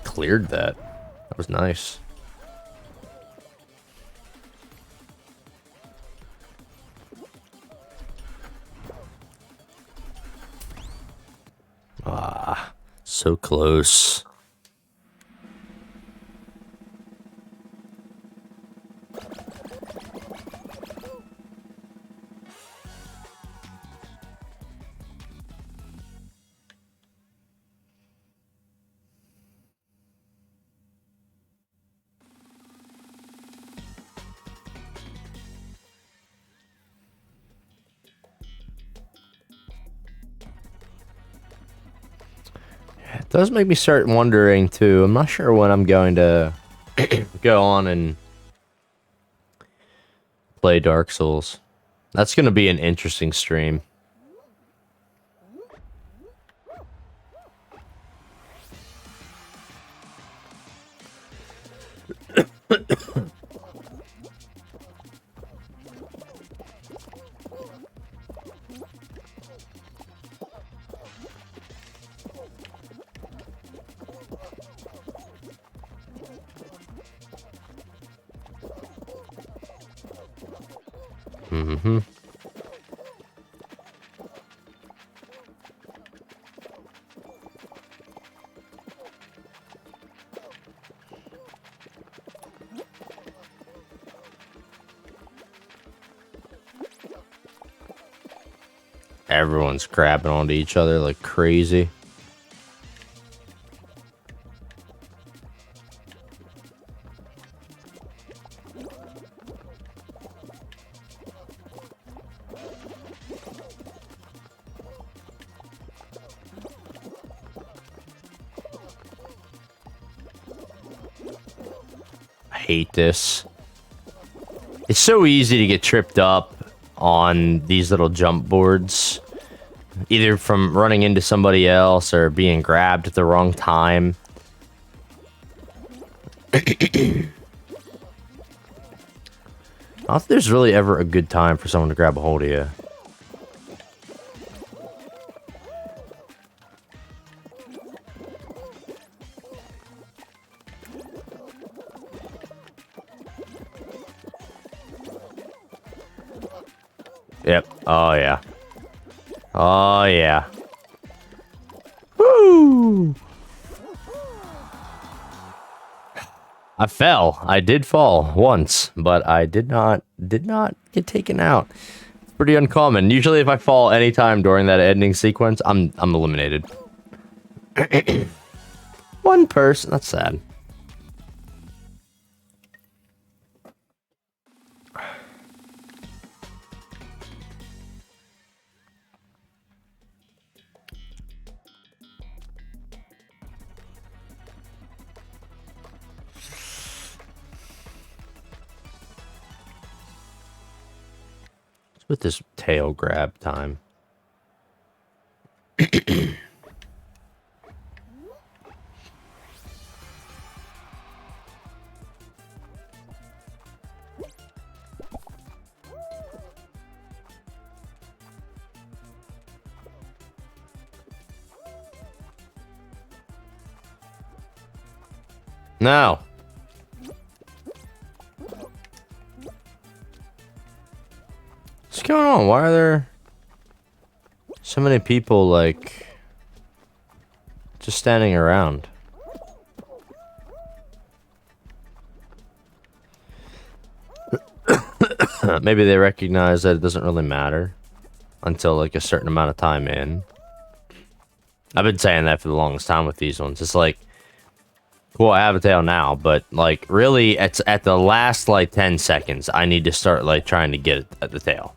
Cleared that. That was nice. Ah, so close. It does make me start wondering too. I'm not sure when I'm going to go on and play Dark Souls. That's going to be an interesting stream. Mm-hmm. Everyone's grabbing onto each other like crazy. I hate this. It's so easy to get tripped up on these little jump boards, either from running into somebody else or being grabbed at the wrong time. Not that there's really ever a good time for someone to grab a hold of you. Yep. Oh, yeah. Oh, yeah. Woo! I fell. I did fall once, but I did not get taken out. It's pretty uncommon. Usually if I fall anytime during that ending sequence, I'm eliminated. One person. That's sad. With this tail grab time. Now. What's going on? Why are there so many people, like, just standing around? Maybe they recognize that it doesn't really matter until, like, a certain amount of time in. I've been saying that for the longest time with these ones. It's like, cool, I have a tail now, but, like, really, it's at the last, like, 10 seconds, I need to start, like, trying to get it at the tail.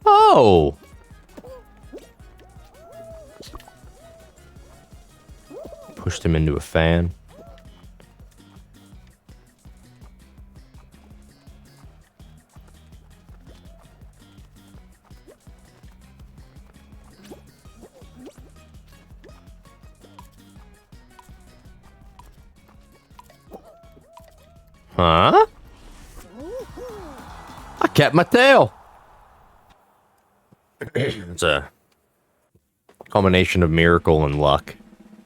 Oh! Pushed him into a fan. Huh? I kept my tail. It's a combination of miracle and luck.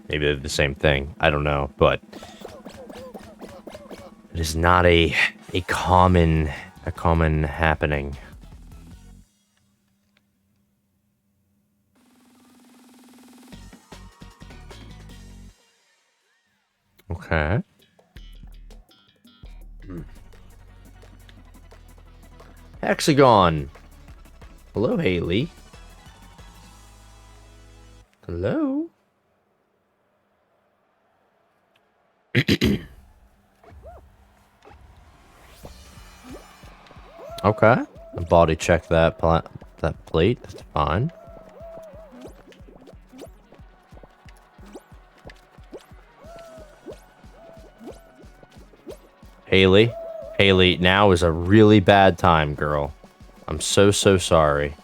Maybe they're the same thing. I don't know, but it is not a common happening. Okay. Hexagon. Hello, Haley. Hello. Okay. Body check that plate. That's fine. Haley. Haley, now is a really bad time, girl. I'm so sorry.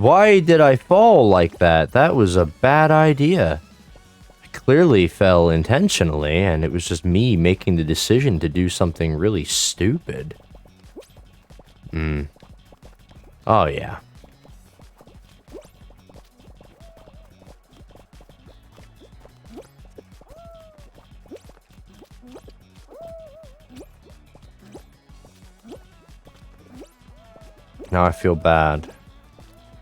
Why did I fall like that? That was a bad idea. I clearly fell intentionally, and it was just me making the decision to do something really stupid. Oh, yeah. Now I feel bad.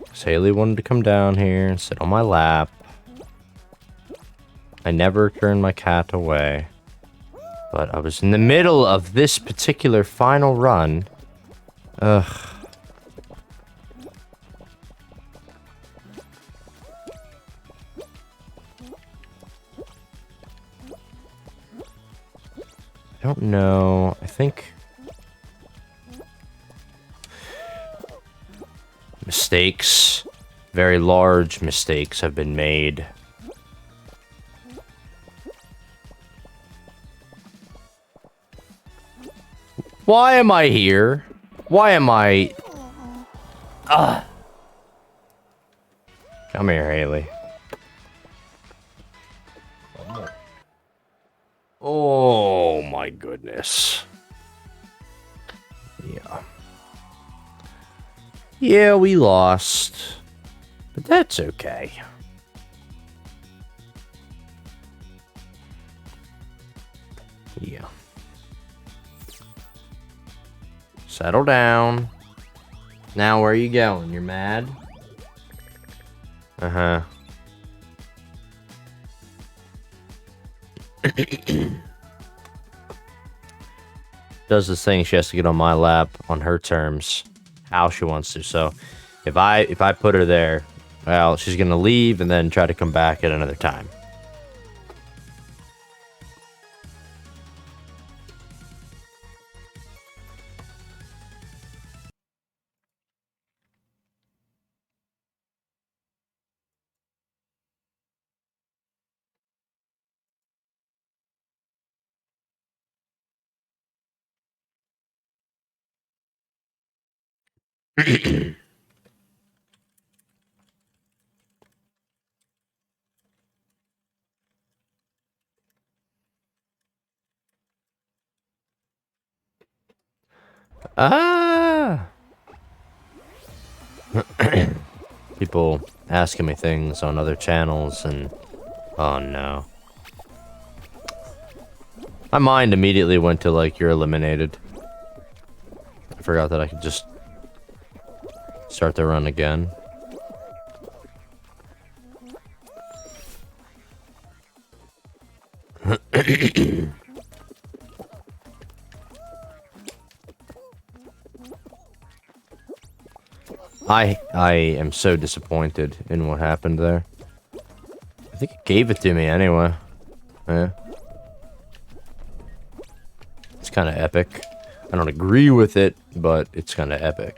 'Cause Haley wanted to come down here and sit on my lap. I never turned my cat away. But I was in the middle of this particular final run. Ugh. I don't know. I think mistakes, very large mistakes have been made. Why am I here? Why am I... Ugh. Come here, Haley. Oh my goodness. Yeah. Yeah, we lost. But that's okay. Yeah. Settle down. Now, where are you going? You're mad? Uh-huh. Does this thing, she has to get on my lap on her terms, how she wants to. So if I put her there, well, she's gonna leave and then try to come back at another time. Ah! People asking me things on other channels and... Oh no. My mind immediately went to like, you're eliminated. I forgot that I could just start the run again. I am so disappointed in what happened there. I think it gave it to me anyway. Yeah. It's kind of epic. I don't agree with it, but it's kind of epic.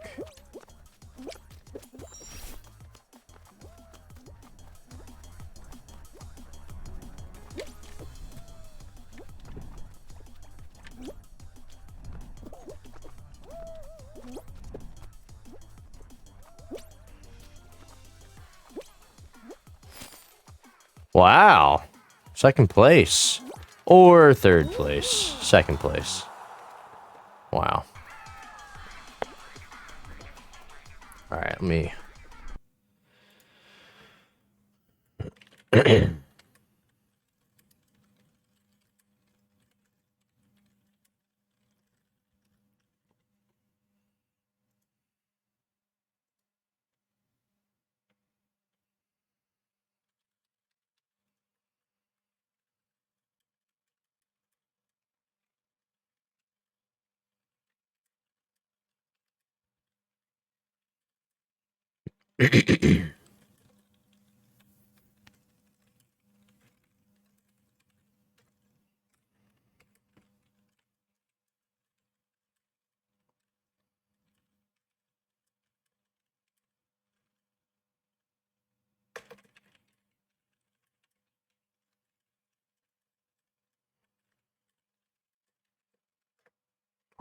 Wow. Second place. Or third place. Second place. Wow. Alright, let me...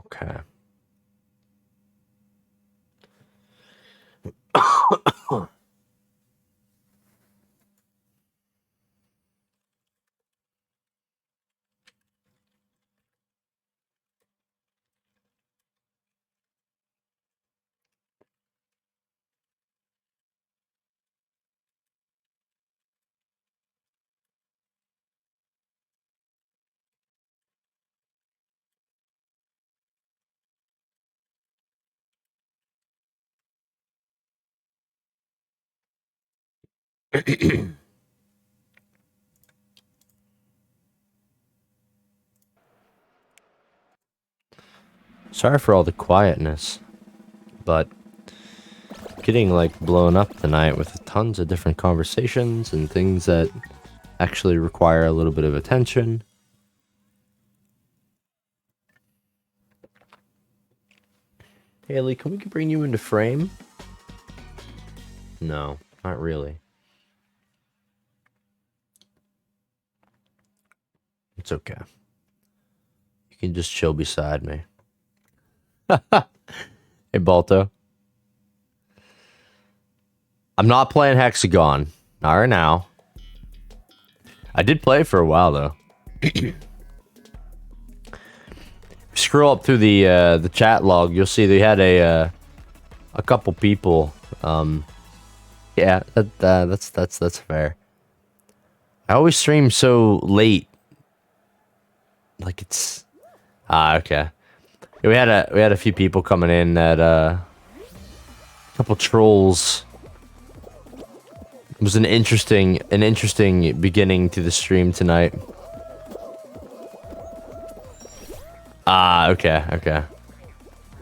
Okay. Sorry for all the quietness, but getting like blown up tonight with tons of different conversations and things that actually require a little bit of attention. Haley, can we bring you into frame? No, not really. It's okay. You can just chill beside me. Hey, Balto. I'm not playing Hexagon. Not right now. I did play for a while, though. Scroll up through the chat log, you'll see they had a couple people. Yeah, that's fair. I always stream so late. Like it's okay. Yeah, we had a few people coming in that a couple trolls. It was an interesting beginning to the stream tonight. Okay.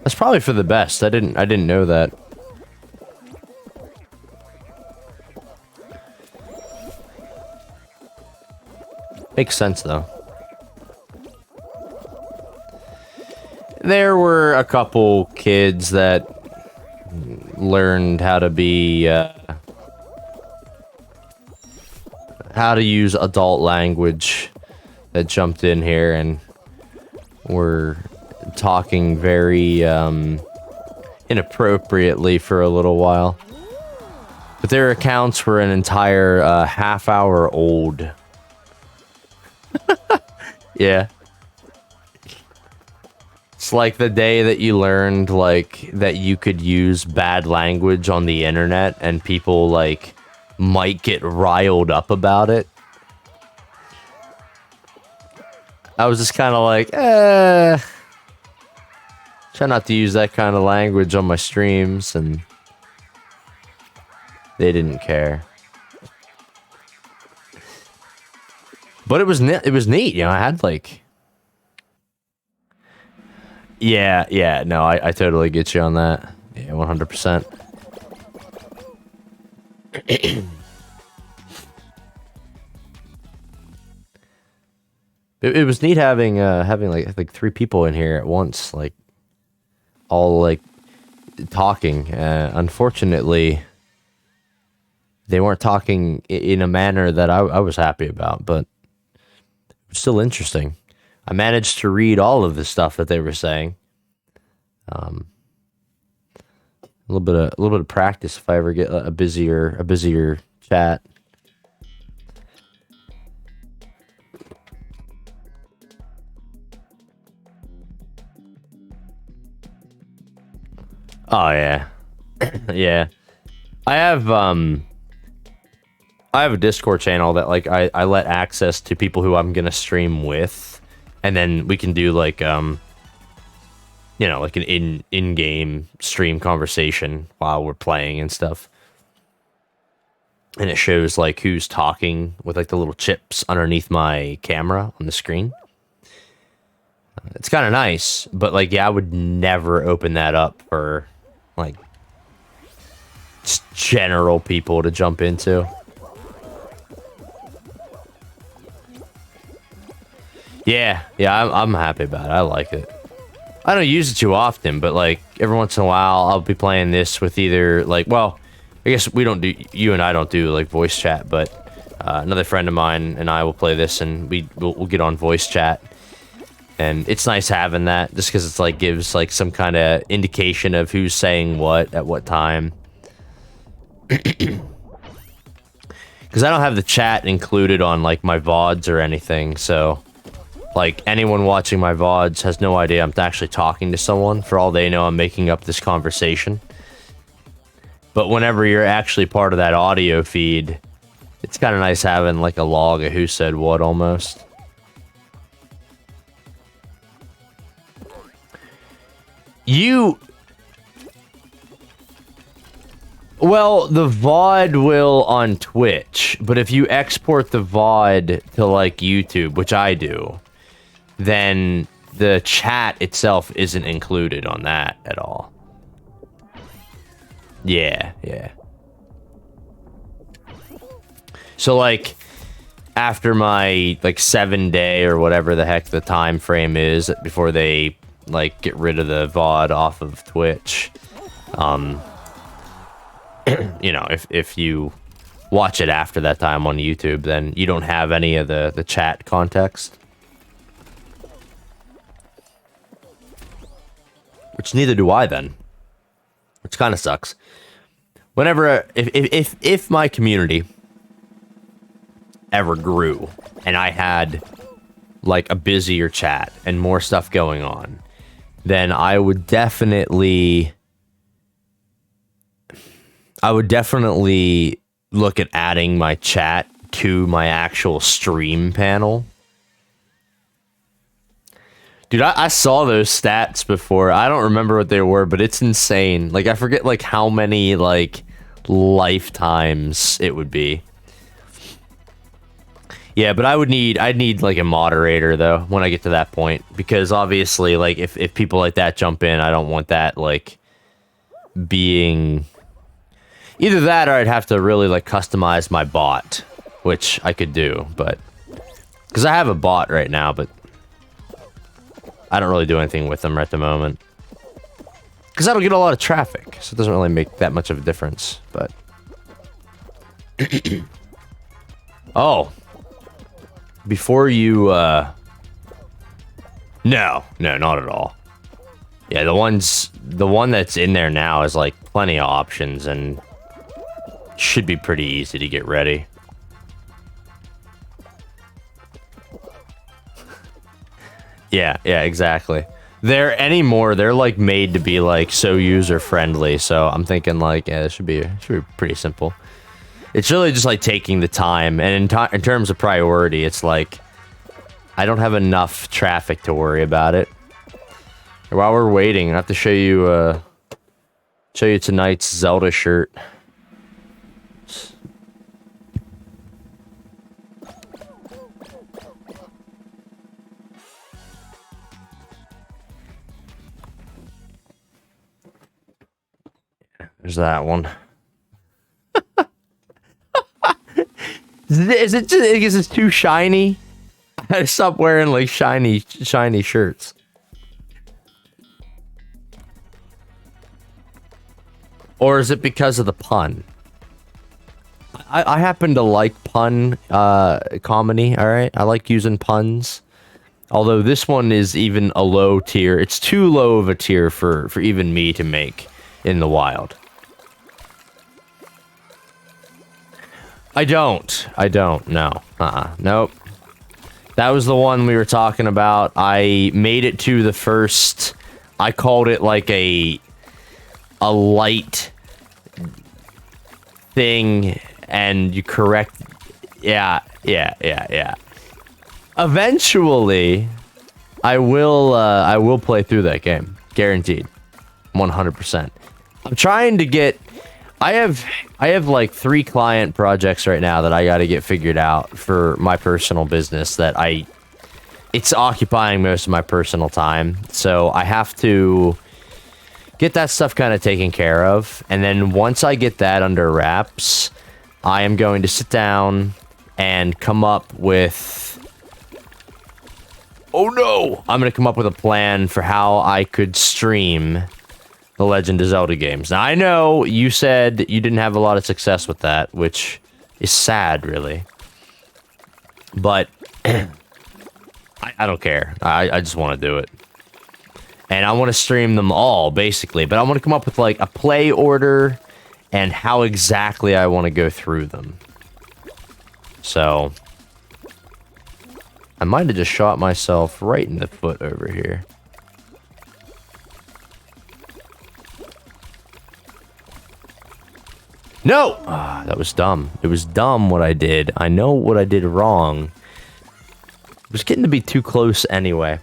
That's probably for the best. I didn't know that. Makes sense though. There were a couple kids that learned how to be how to use adult language that jumped in here and were talking very inappropriately for a little while. But their accounts were an entire half hour old. Yeah. It's like the day that you learned like that you could use bad language on the internet and people like might get riled up about it. I was just kind of like, try not to use that kind of language on my streams, and they didn't care. But it was neat, you know. I had like, yeah, no, I totally get you on that. Yeah, 100%. It was neat having like 3 people in here at once, like all like talking. Unfortunately, they weren't talking in a manner that I was happy about, but it was still interesting. I managed to read all of the stuff that they were saying. A little bit of practice if I ever get a busier chat. Oh yeah. Yeah. I have I have a Discord channel that like I let access to people who I'm gonna stream with, and then we can do like you know, like an in-game stream conversation while we're playing and stuff. And it shows like who's talking with like the little chips underneath my camera on the screen. It's kind of nice, but like yeah, I would never open that up for like just general people to jump into. Yeah, I'm happy about it. I like it. I don't use it too often, but like every once in a while, I'll be playing this with either like, well, I guess we don't do, you and I don't do like voice chat, but another friend of mine and I will play this, and we'll get on voice chat, and it's nice having that just because it's like gives like some kind of indication of who's saying what at what time. Because I don't have the chat included on like my VODs or anything, so. Like, anyone watching my VODs has no idea I'm actually talking to someone. For all they know, I'm making up this conversation. But whenever you're actually part of that audio feed, it's kind of nice having, like, a log of who said what, almost. Well, the VOD will on Twitch, but if you export the VOD to, like, YouTube, which I do, then the chat itself isn't included on that at all. Yeah. So, like, after my, like, 7-day or whatever the heck the time frame is before they, like, get rid of the VOD off of Twitch, you know, if you watch it after that time on YouTube, then you don't have any of the chat context. Which neither do I then. Which kind of sucks. Whenever, if my community ever grew and I had like a busier chat and more stuff going on, then I would definitely look at adding my chat to my actual stream panel. Dude, I saw those stats before. I don't remember what they were, but it's insane. Like, I forget, like, how many, like, lifetimes it would be. Yeah, but I'd need, like, a moderator, though, when I get to that point. Because, obviously, like, if people like that jump in, I don't want that, like, being... Either that, or I'd have to really, like, customize my bot. Which I could do, but... Because I have a bot right now, but... I don't really do anything with them at the moment. Because I don't get a lot of traffic, so it doesn't really make that much of a difference, but... Oh. Before you, No, not at all. Yeah, the one that's in there now is, like, plenty of options, and... should be pretty easy to get ready. Yeah, exactly. They're like made to be like so user friendly, so I'm thinking like, yeah, it should be pretty simple. It's really just like taking the time, and in terms of priority, it's like I don't have enough traffic to worry about it. While we're waiting, I have to show you tonight's Zelda shirt. There's that one. Is it just because it's too shiny? I had to stop wearing like shiny shirts. Or is it because of the pun? I happen to like pun comedy, alright? I like using puns. Although this one is even a low tier. It's too low of a tier for even me to make in the wild. I don't, no. Nope. That was the one we were talking about. I made it to the first... I called it like a a light thing and you correct. Yeah. Eventually, I will play through that game. Guaranteed. 100%. I'm trying to get... I have like 3 client projects right now that I got to get figured out for my personal business that it's occupying most of my personal time. So I have to get that stuff kind of taken care of. And then once I get that under wraps, I am going to sit down and come up with... Oh no! I'm going to come up with a plan for how I could stream the Legend of Zelda games. Now, I know you said you didn't have a lot of success with that, which is sad, really. But I don't care. I just want to do it. And I want to stream them all, basically. But I want to come up with, like, a play order and how exactly I want to go through them. So, I might have just shot myself right in the foot over here. No! Ah, that was dumb. It was dumb what I did. I know what I did wrong. It was getting to be too close anyway.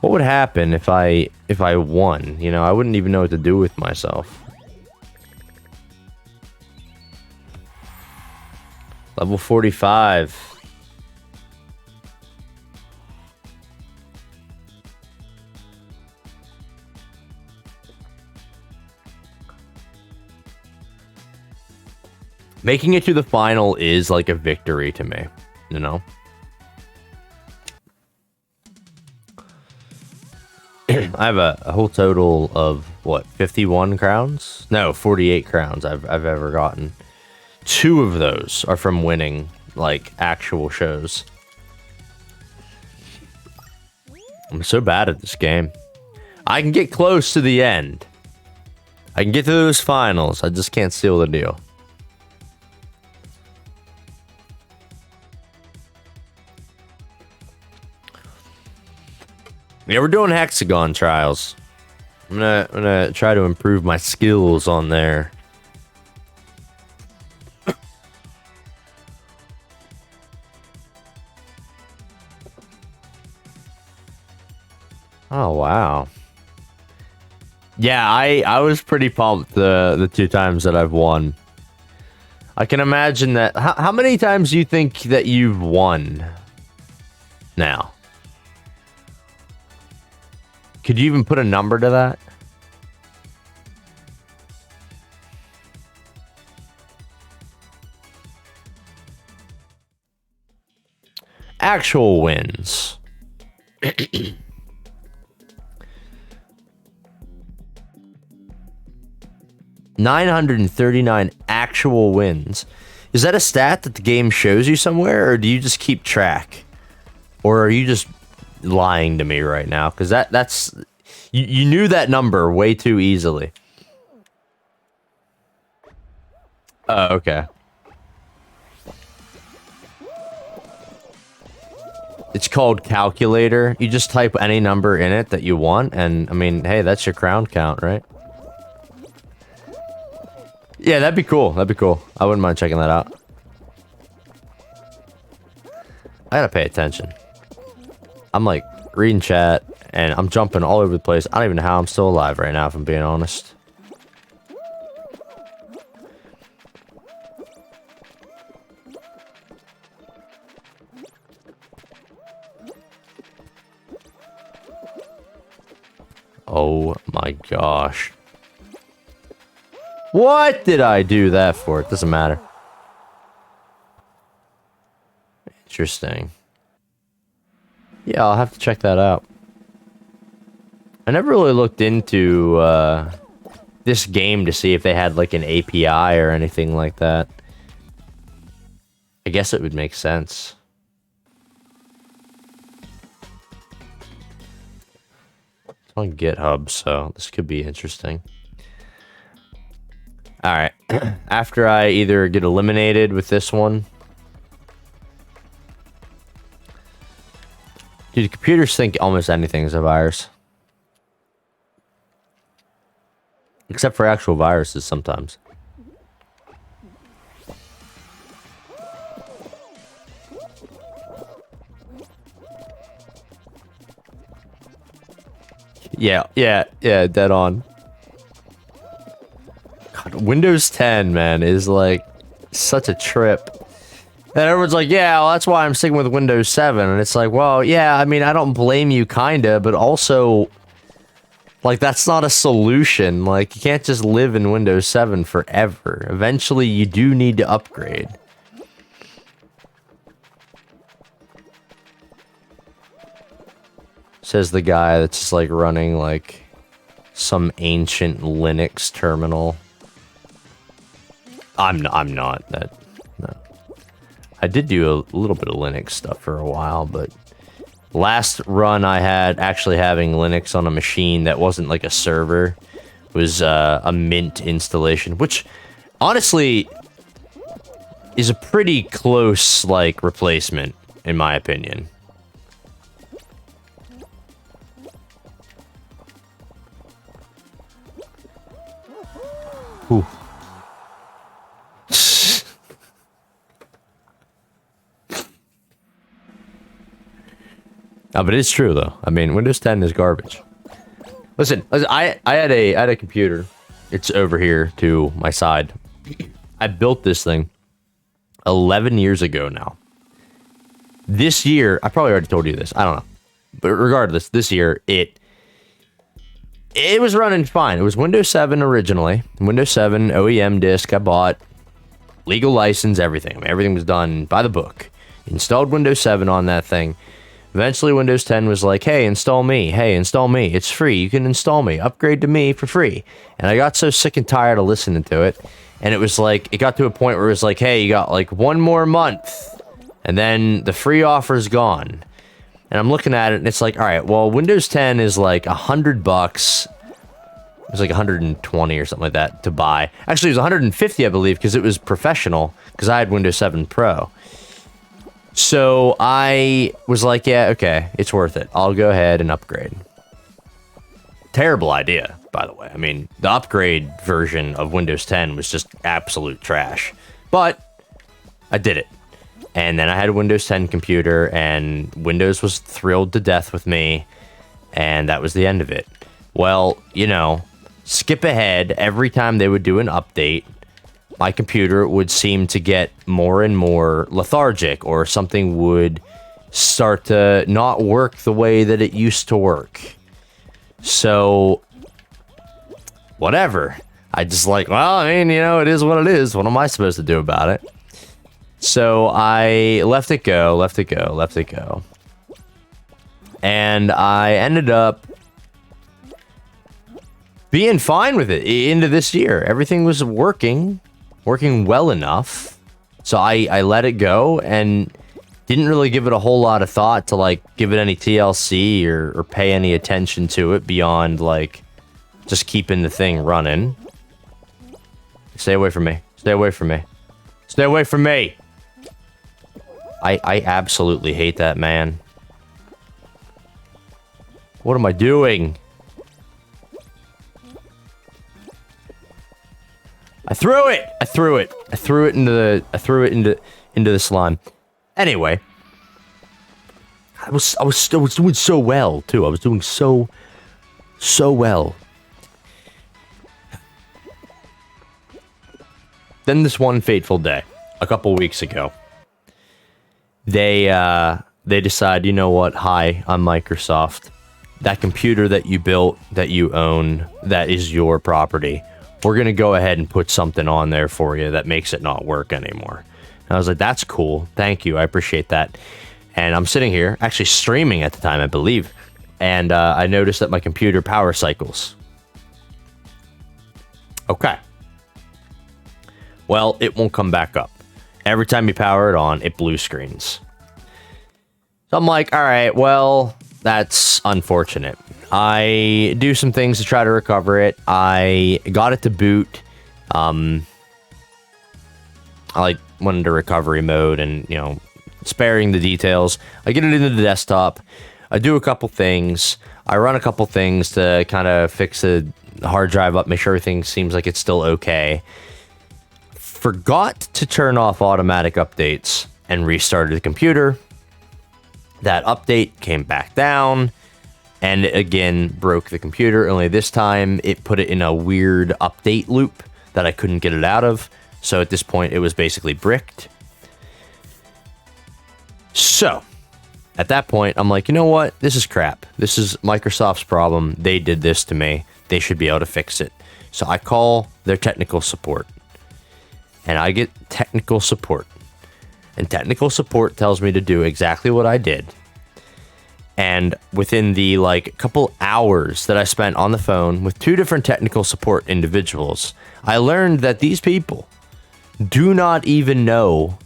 What would happen if I won? You know, I wouldn't even know what to do with myself. Level 45. Making it to the final is like a victory to me, you know? I have a whole total of, what, 51 crowns? No, 48 crowns I've ever gotten. 2 of those are from winning, like, actual shows. I'm so bad at this game. I can get close to the end. I can get to those finals. I just can't seal the deal. Yeah, we're doing Hexagon trials. I'm gonna try to improve my skills on there. Oh wow. Yeah, I was pretty pumped the 2 times that I've won. I can imagine that. How many times do you think that you've won now? Could you even put a number to that? Actual wins. 939 actual wins. Is that a stat that the game shows you somewhere, or do you just keep track? Or are you just lying to me right now? Because that's... You knew that number way too easily. Oh, okay. It's called Calculator. You just type any number in it that you want, and, I mean, hey, that's your crown count, right? Yeah, that'd be cool. That'd be cool. I wouldn't mind checking that out. I gotta pay attention. I'm, like, reading chat, and I'm jumping all over the place. I don't even know how I'm still alive right now, if I'm being honest. Oh my gosh. What did I do that for? It doesn't matter. Interesting. Yeah, I'll have to check that out. I never really looked into this game to see if they had like an API or anything like that. I guess it would make sense. It's on GitHub, so this could be interesting. Alright. After I either get eliminated with this one... Dude, computers think almost anything is a virus. except for actual viruses sometimes. Yeah, dead on. God, Windows 10, man, is like such a trip. And everyone's like, yeah, well, that's why I'm sticking with Windows 7. And it's like, well, yeah, I mean, I don't blame you, kinda, but also, like, that's not a solution. Like, you can't just live in Windows 7 forever. Eventually, you do need to upgrade. Says the guy that's just, like, running, like, some ancient Linux terminal. I'm not. No. I did do a little bit of Linux stuff for a while, but last run I had actually having Linux on a machine that wasn't like a server was a Mint installation, which honestly is a pretty close like replacement in my opinion. Ooh. Oh, but it's true though. I mean, Windows 10 is garbage. Listen, I had a computer. It's over here to my side. I built this thing 11 years ago now. This year, I probably already told you this. I don't know. But regardless, this year it was running fine. It was Windows 7 originally. Windows 7 OEM disk I bought. Legal license, everything. I mean, everything was done by the book. Installed Windows 7 on that thing. Eventually, Windows 10 was like, hey, install me. Hey, install me. It's free. You can install me. Upgrade to me for free. And I got so sick and tired of listening to it. And it was like, it got to a point where it was like, hey, you got like one more month. And then the free offer's gone. And I'm looking at it and it's like, all right, well, Windows 10 is like $100. It was like 120 or something like that to buy. Actually, it was 150, I believe, because it was professional, because I had Windows 7 Pro. So I was like, yeah, okay, it's worth it. I'll go ahead and upgrade. Terrible idea, by the way. I mean, the upgrade version of Windows 10 was just absolute trash. But I did it. And then I had a Windows 10 computer, and Windows was thrilled to death with me, and that was the end of it. Well, you know, skip ahead, every time they would do an update, my computer would seem to get more and more lethargic, or something would start to not work the way that it used to work. So, whatever. I just like, well, I mean, you know, it is what it is. What am I supposed to do about it? So I let it go. And I ended up being fine with it into this year. Everything was working well enough. So I let it go and didn't really give it a whole lot of thought to like give it any TLC or pay any attention to it beyond like just keeping the thing running. Stay away from me. Stay away from me. Stay away from me. I absolutely hate that man. What am I doing? I threw it into the slime. Anyway, I was doing so well too. I was doing so well. Then this one fateful day, a couple weeks ago, they decide, you know what? Hi, I'm Microsoft. That computer that you built, that you own, that is your property. We're going to go ahead and put something on there for you that makes it not work anymore. And I was like, that's cool. Thank you. I appreciate that. And I'm sitting here, actually streaming at the time, I believe. And I noticed that my computer power cycles. Okay. Well, it won't come back up. Every time you power it on, it blue screens. So I'm like, all right, well, that's unfortunate. I do some things to try to recover it. I got it to boot. I like went into recovery mode and, you know, sparing the details. I get it into the desktop. I do a couple things. I run a couple things to kind of fix the hard drive up, make sure everything seems like it's still okay. Forgot to turn off automatic updates and restarted the computer. That update came back down and again broke the computer. Only this time it put it in a weird update loop that I couldn't get it out of. So at this point it was basically bricked. So at that point I'm like, you know what? This is crap. This is Microsoft's problem. They did this to me. They should be able to fix it. So I call their technical support. And I get technical support. And technical support tells me to do exactly what I did. And within the couple hours that I spent on the phone with 2 different technical support individuals, I learned that these people do not even know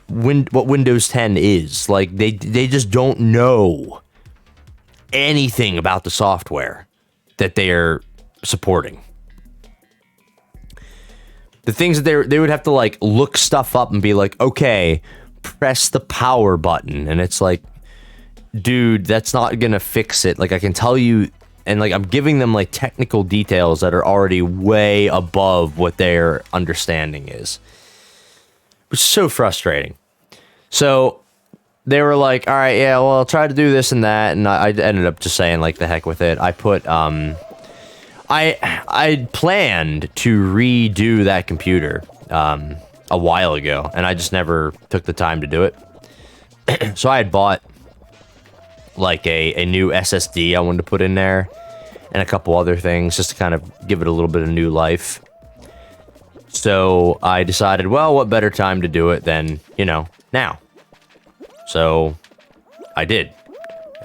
what Windows 10 is. Like they just don't know anything about the software that they are supporting. The things that they would have to look stuff up and be like, okay, press the power button. And it's like, dude, that's not going to fix it. Like I can tell you, and I'm giving them technical details that are already way above what their understanding is. Which is so frustrating. So they were like, all right, yeah, well, I'll try to do this and that. And I ended up just saying the heck with it. I put, I planned to redo that computer a while ago, and I just never took the time to do it. So I had bought a new SSD I wanted to put in there, and a couple other things just to kind of give it a little bit of new life. So I decided, well, what better time to do it than, now. So I did.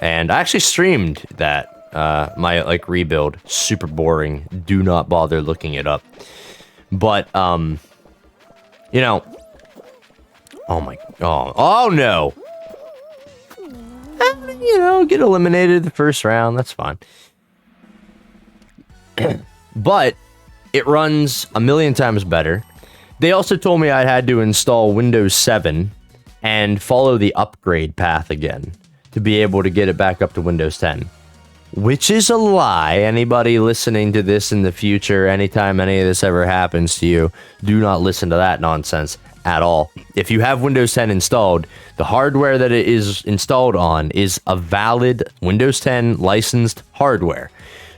And I actually streamed that. My rebuild, super boring. Do not bother looking it up. But oh no. Get eliminated the first round. That's fine. But it runs a million times better. They also told me I had to install Windows 7 and follow the upgrade path again to be able to get it back up to Windows 10. Which is a lie. Anybody listening to this in the future, anytime any of this ever happens to you, do not listen to that nonsense at all. If you have Windows 10 installed, the hardware that it is installed on is a valid Windows 10 licensed hardware.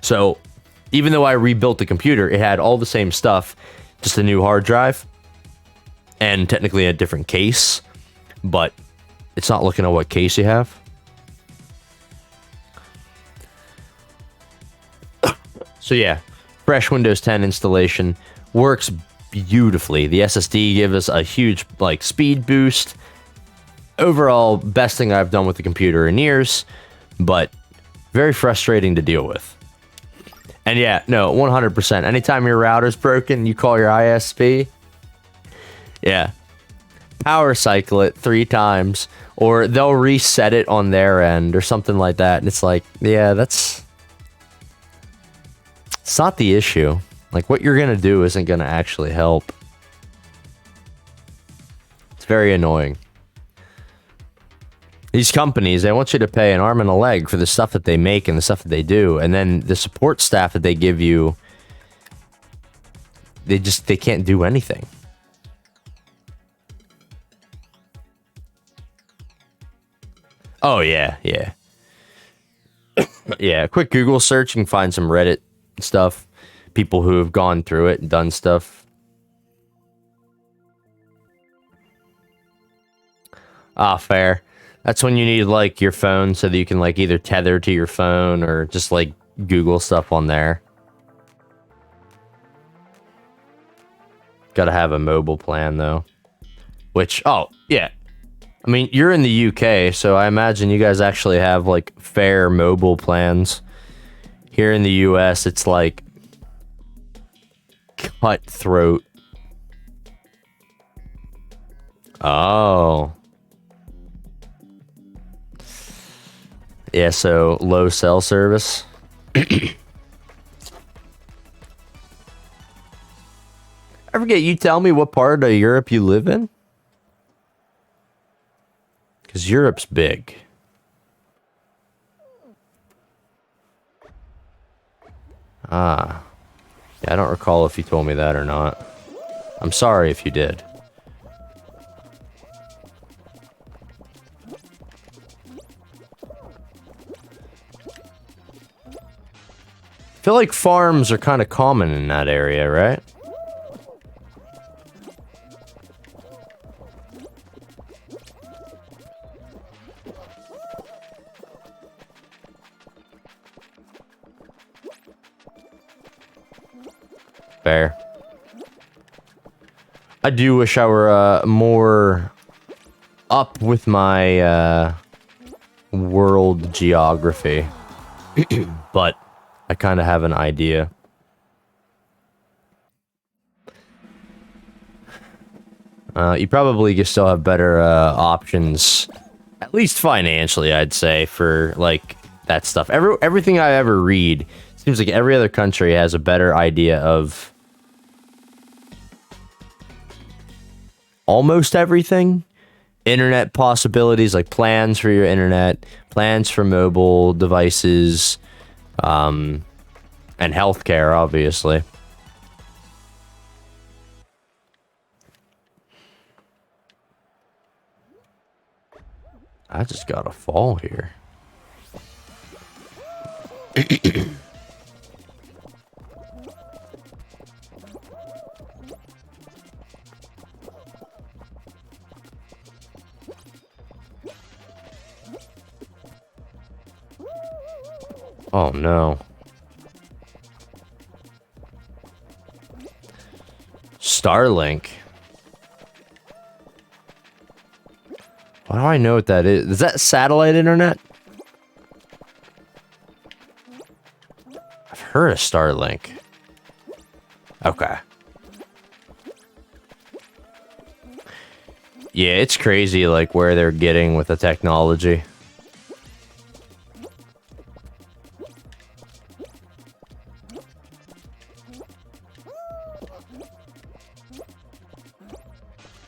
So even though I rebuilt the computer, it had all the same stuff, just a new hard drive and technically a different case, but it's not looking at what case you have. So yeah, fresh Windows 10 installation works beautifully. The SSD gives us a huge speed boost. Overall, best thing I've done with the computer in years, but very frustrating to deal with. And yeah, no, 100%. Anytime your router's broken, you call your ISP. Yeah. Power cycle it 3 times, or they'll reset it on their end or something like that. And it's yeah, it's not the issue. What you're going to do isn't going to actually help. It's very annoying. These companies, they want you to pay an arm and a leg for the stuff that they make and the stuff that they do. And then the support staff that they give you, they can't do anything. Oh, yeah, yeah. Yeah, quick Google search, you can find some Reddit stuff, people who have gone through it and done stuff. Fair. That's when you need your phone so that you can either tether to your phone or just Google stuff on there. Gotta have a mobile plan though. Which, oh yeah, I mean, you're in the UK, so I imagine you guys actually have fair mobile plans. Here in the US, it's cutthroat. Oh. Yeah, so low cell service. I forget, you tell me what part of Europe you live in? Because Europe's big. Ah. Yeah, I don't recall if you told me that or not. I'm sorry if you did. I feel like farms are kind of common in that area, right? Fair. I do wish I were more up with my world geography, but I kind of have an idea. You probably just still have better options, at least financially, I'd say, for like that stuff. Everything I ever read seems like every other country has a better idea of almost everything. Internet possibilities, like plans for your internet, plans for mobile devices, and healthcare, obviously. I just got a fall here. Oh no. Starlink. Why do I know what that is? Is that satellite internet? I've heard of Starlink. Okay. Yeah, it's crazy, like, where they're getting with the technology.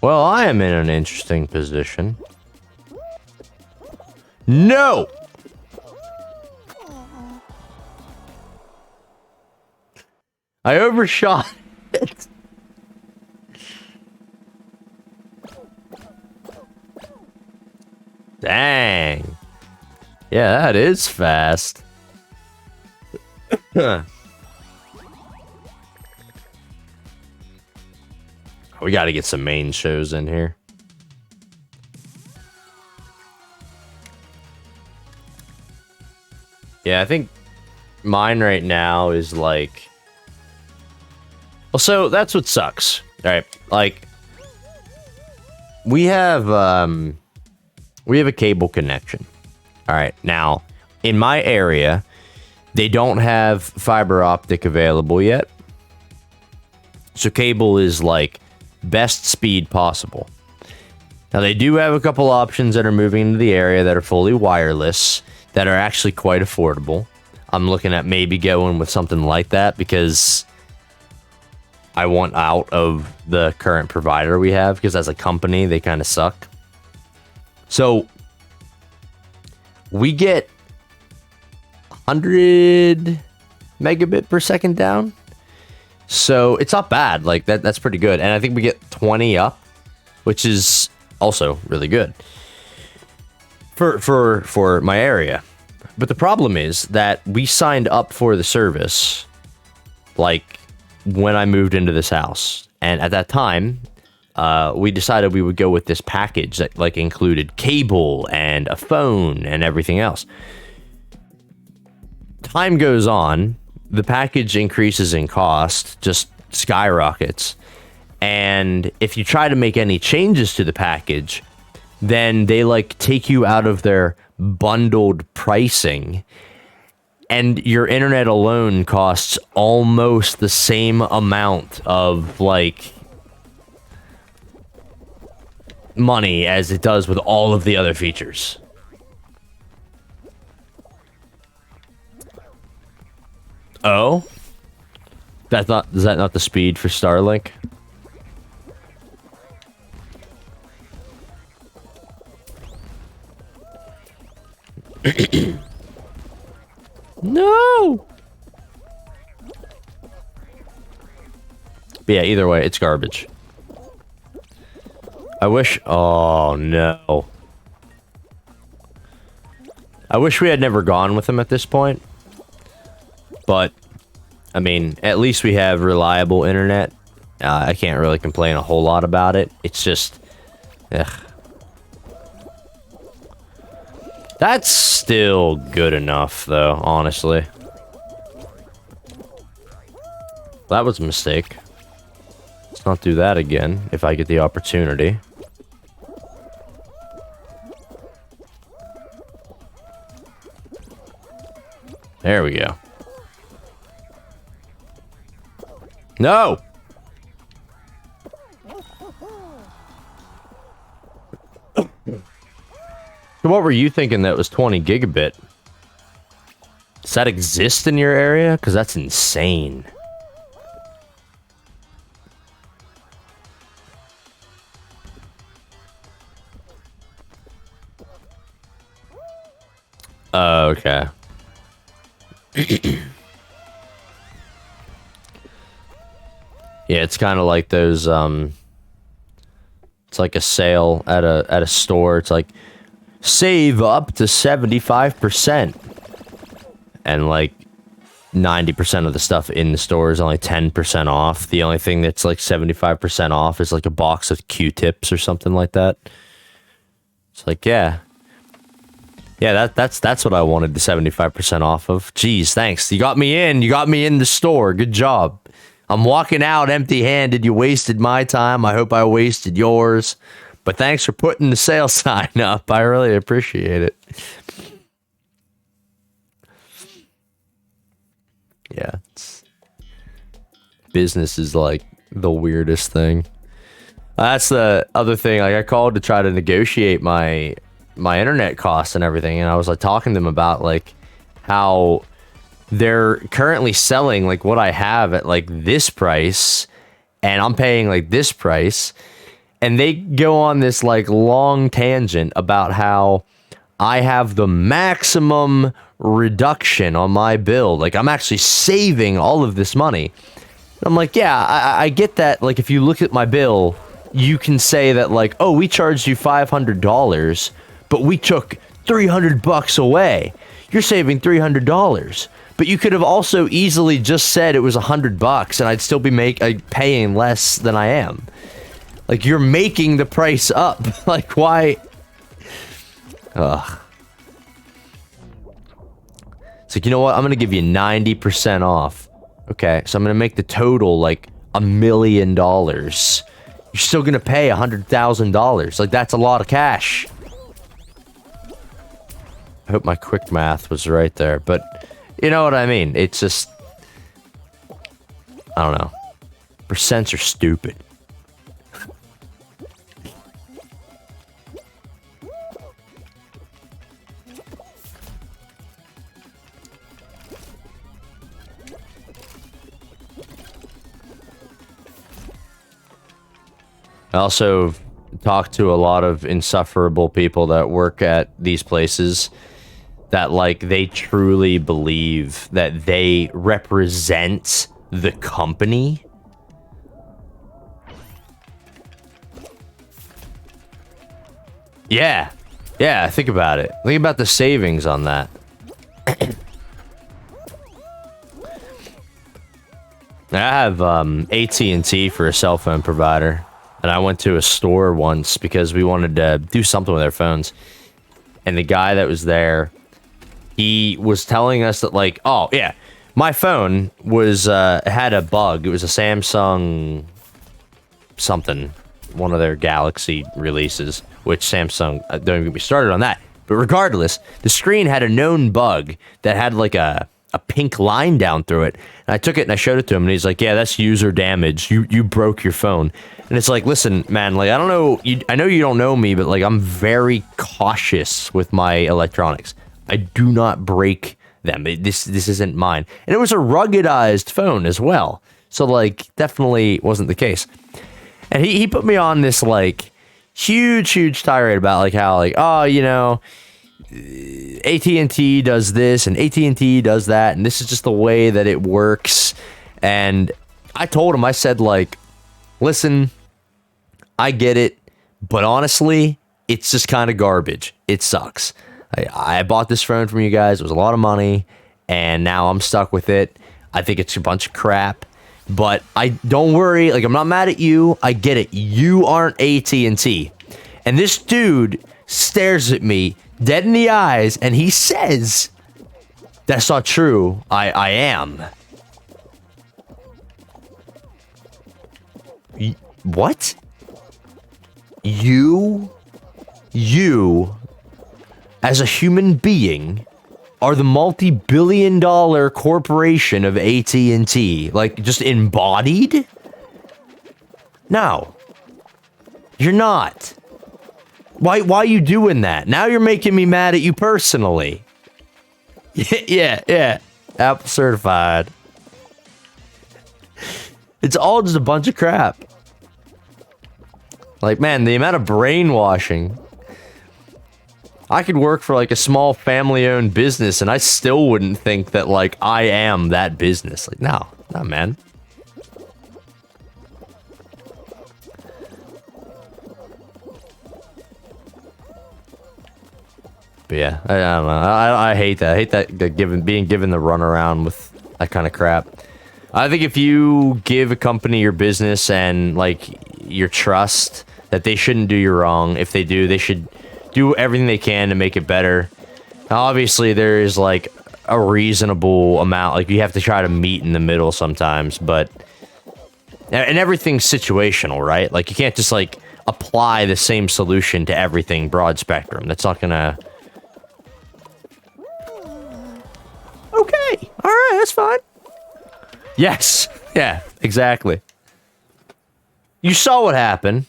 Well, I am in an interesting position. No! I overshot it. Dang. Yeah, that is fast. We gotta get some main shows in here. Yeah, I think mine right now is like... Well, so that's what sucks. Alright, like... We have a cable connection. Alright, now, in my area, they don't have fiber optic available yet. So cable is like best speed possible. Now, they do have a couple options that are moving into the area that are fully wireless, that are actually quite affordable. I'm looking at maybe going with something like that because I want out of the current provider we have, because as a company, they kind of suck. So we get 100 megabit per second down. So it's not bad. Like that's pretty good. And I think we get 20 up, which is also really good for my area. But the problem is that we signed up for the service like when I moved into this house. And at that time, we decided we would go with this package that like included cable and a phone and everything else. Time goes on, the package increases in cost, just skyrockets. And if you try to make any changes to the package, then they like take you out of their bundled pricing. And your internet alone costs almost the same amount of like money as it does with all of the other features. Oh? Is that not the speed for Starlink? No! But yeah, either way, it's garbage. I wish... Oh, no. I wish we had never gone with him at this point. But, I mean, at least we have reliable internet. I can't really complain a whole lot about it. It's just... Ugh. That's still good enough, though, honestly. That was a mistake. Let's not do that again, if I get the opportunity. There we go. No! So what were you thinking that was 20 gigabit? Does that exist in your area? Because that's insane. Oh, okay. Yeah, it's kind of like those, it's like a sale at a store. It's like, save up to 75%. And like 90% of the stuff in the store is only 10% off. The only thing that's like 75% off is like a box of Q-tips or something like that. It's like, yeah. Yeah, that's what I wanted the 75% off of. Jeez, thanks. You got me in. You got me in the store. Good job. I'm walking out empty-handed. You wasted my time. I hope I wasted yours. But thanks for putting the sale sign up. I really appreciate it. Yeah. Business is like the weirdest thing. That's the other thing. Like, I called to try to negotiate my internet costs and everything, and I was like talking to them about like how they're currently selling like what I have at like this price, and I'm paying like this price, and they go on this like long tangent about how I have the maximum reduction on my bill. Like, I'm actually saving all of this money. I'm like, yeah, I get that. Like, if you look at my bill, you can say that like, oh, we charged you $500, but we took $300 away. You're saving $300. But you could have also easily just said it was $100, and I'd still be paying less than I am. Like, you're making the price up. Like, why? Ugh. It's like, you know what? I'm gonna give you 90% off. Okay, so I'm gonna make the total like $1 million. You're still gonna pay $100,000. Like, that's a lot of cash. I hope my quick math was right there, but you know what I mean. It's just, I don't know. Percents are stupid. I also talk to a lot of insufferable people that work at these places that, like, they truly believe that they represent the company. Yeah. Yeah, think about it. Think about the savings on that. I have AT&T for a cell phone provider. And I went to a store once because we wanted to do something with our phones. And the guy that was there, he was telling us that, like, oh, yeah, my phone was had a bug. It was a Samsung something, one of their Galaxy releases, which Samsung, don't even get me started on that. But regardless, the screen had a known bug that had, like, a pink line down through it. And I took it and I showed it to him, and he's like, yeah, that's user damage. You broke your phone. And it's like, listen, man, like, I don't know, I know you don't know me, but like, I'm very cautious with my electronics. I do not break them. This isn't mine. And it was a ruggedized phone as well. So like, definitely wasn't the case. And he put me on this like huge tirade about like how like, oh, you know, AT&T does this and AT&T does that, and this is just the way that it works. And I told him, I said, like, listen, I get it, but honestly, it's just kind of garbage. It sucks. I bought this phone from you guys. It was a lot of money, and now I'm stuck with it. I think it's a bunch of crap. But I don't worry. Like, I'm not mad at you. I get it. You aren't AT&T. And this dude stares at me dead in the eyes, and he says, "That's not true. I am." What? You, as a human being, are the multi-billion-dollar corporation of AT&T, like, just embodied? No. You're not. Why are you doing that? Now you're making me mad at you personally. Yeah. Apple certified. It's all just a bunch of crap. Like, man, the amount of brainwashing. I could work for, like, a small family-owned business, and I still wouldn't think that, like, I am that business. Like, no, man. But yeah, I don't know. I hate that. I hate that being given the runaround with that kind of crap. I think if you give a company your business and, like, your trust, that they shouldn't do you wrong. If they do, they should do everything they can to make it better. Now, obviously, there is, like, a reasonable amount. Like, you have to try to meet in the middle sometimes, but... And everything's situational, right? Like, you can't just, like, apply the same solution to everything broad spectrum. That's not gonna... Okay. Alright, that's fine. Yes. Yeah, exactly. You saw what happened.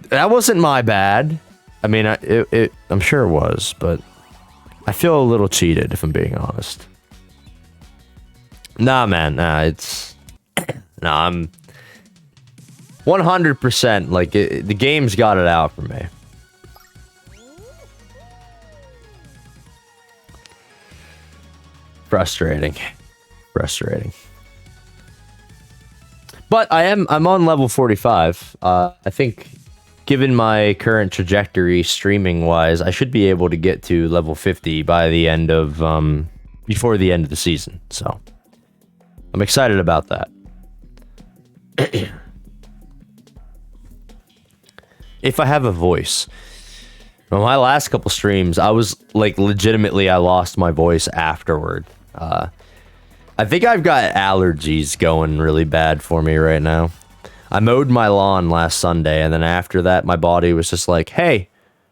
That wasn't my bad. I mean, I'm sure it was, but I feel a little cheated, if I'm being honest. Nah, man. Nah, it's... Nah, I'm... 100%, like, the game's got it out for me. Frustrating. But I'm on level 45. I think, given my current trajectory streaming-wise, I should be able to get to level 50 by the end of, before the end of the season. So, I'm excited about that. If I have a voice. On my last couple streams, I was, like, legitimately, I lost my voice afterward. I think I've got allergies going really bad for me right now. I mowed my lawn last Sunday, and then after that, my body was just like, hey,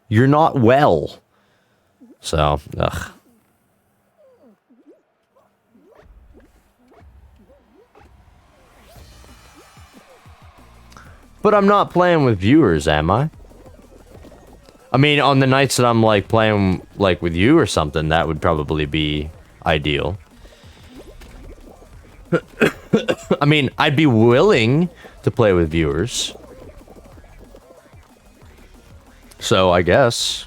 you're not well. So, ugh. But I'm not playing with viewers, am I? I mean, on the nights that I'm, like, playing, like, with you or something, that would probably be ideal. I mean, I'd be willing to play with viewers. So, I guess.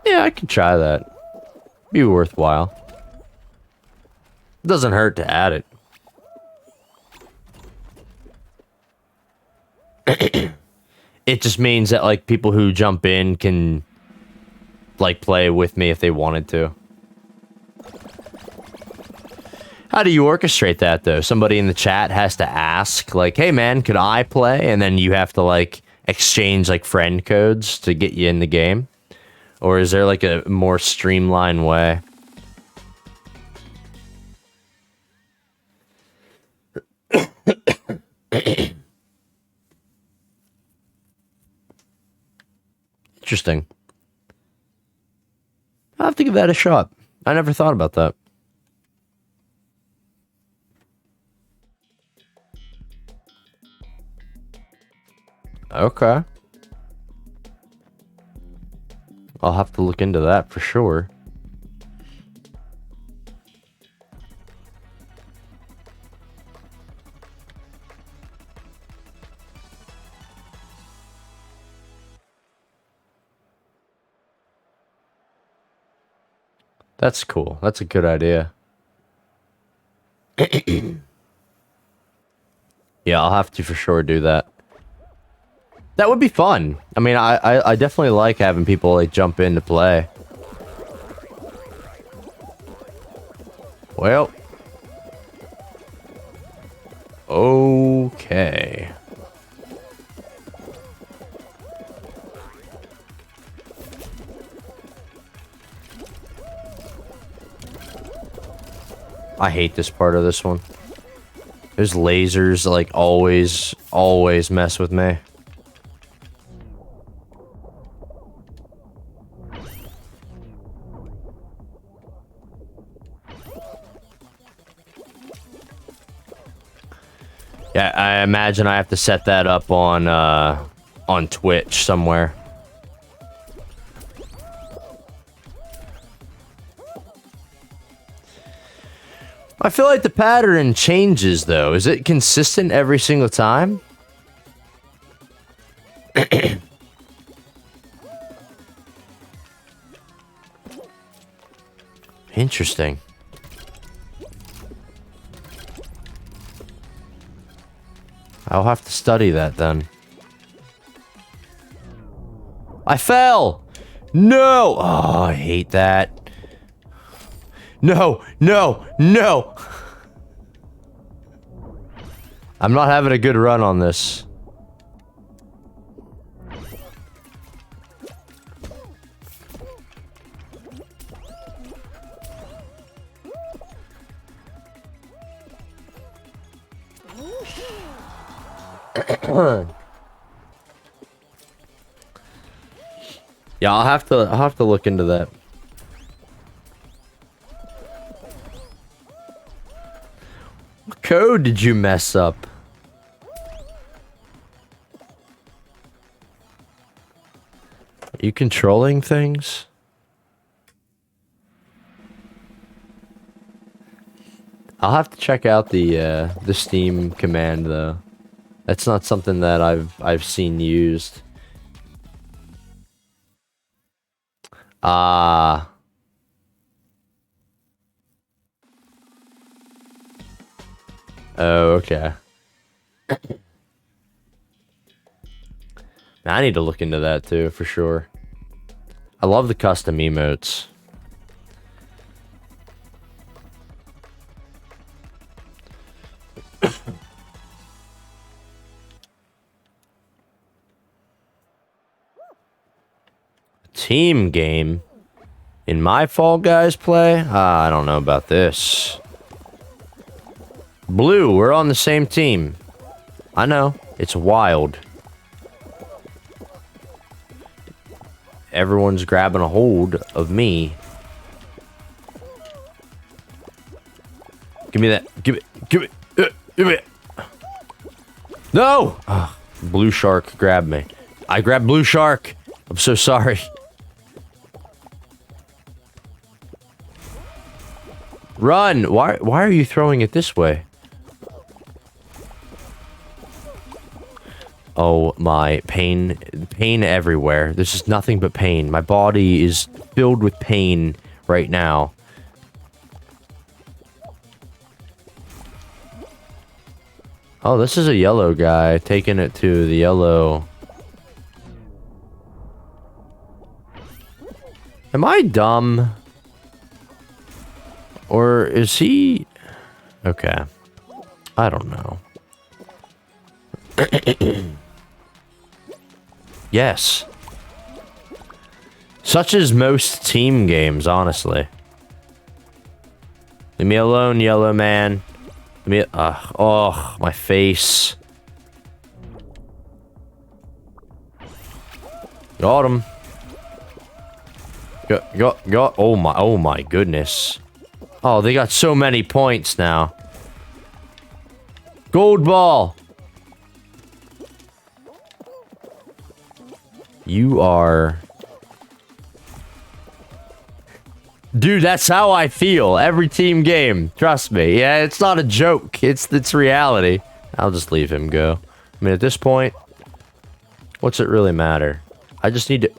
Yeah, I could try that. Be worthwhile. Doesn't hurt to add it. It just means that, like, people who jump in can, like, play with me if they wanted to. How do you orchestrate that, though? Somebody in the chat has to ask, like, hey, man, could I play? And then you have to, like, exchange, like, friend codes to get you in the game? Or is there, like, a more streamlined way? Interesting. I'll have to give that a shot. I never thought about that. Okay. I'll have to look into that for sure. That's cool. That's a good idea. Yeah, I'll have to for sure do that. That would be fun. I mean, I definitely like having people like jump in to play. Well. Okay. I hate this part of this one. There's lasers, like, always mess with me. Yeah, I imagine I have to set that up on Twitch somewhere. I feel like the pattern changes, though. Is it consistent every single time? Interesting. I'll have to study that, then. I fell! No! Oh, I hate that. No, no, no! I'm not having a good run on this. Yeah, I'll have to look into that. What code did you mess up? Are you controlling things? I'll have to check out the Steam command though. That's not something that I've seen used. Ah. Oh, okay. I need to look into that too, for sure. I love the custom emotes. Team game? In my Fall Guys play? I don't know about this. Blue, we're on the same team. I know, it's wild. Everyone's grabbing a hold of me. Give me that. Give it. Give it. Give it. No! Ugh, Blue Shark grabbed me. I grabbed Blue Shark. I'm so sorry. Run! Why are you throwing it this way? Oh my, pain everywhere. There's just nothing but pain. My body is filled with pain right now. Oh, this is a yellow guy taking it to the yellow. Am I dumb? Or is he... Okay. I don't know. Yes. Such as most team games, honestly. Leave me alone, yellow man. Leave me... oh, my face. Got him. Got... Oh my goodness. Oh, they got so many points now. Gold ball. You are... Dude, that's how I feel every team game. Trust me. Yeah, it's not a joke. It's reality. I'll just leave him go. I mean, at this point, what's it really matter? I just need to...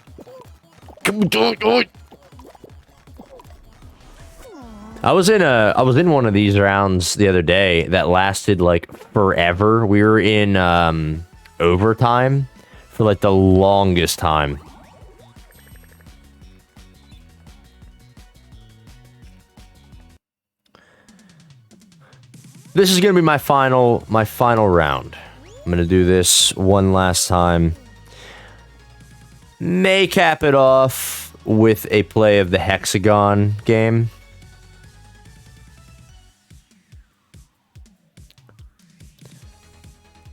Come on, I was in one of these rounds the other day that lasted like forever. We were in overtime for like the longest time. This is gonna be my final round. I'm gonna do this one last time. May cap it off with a play of the Hexagon game.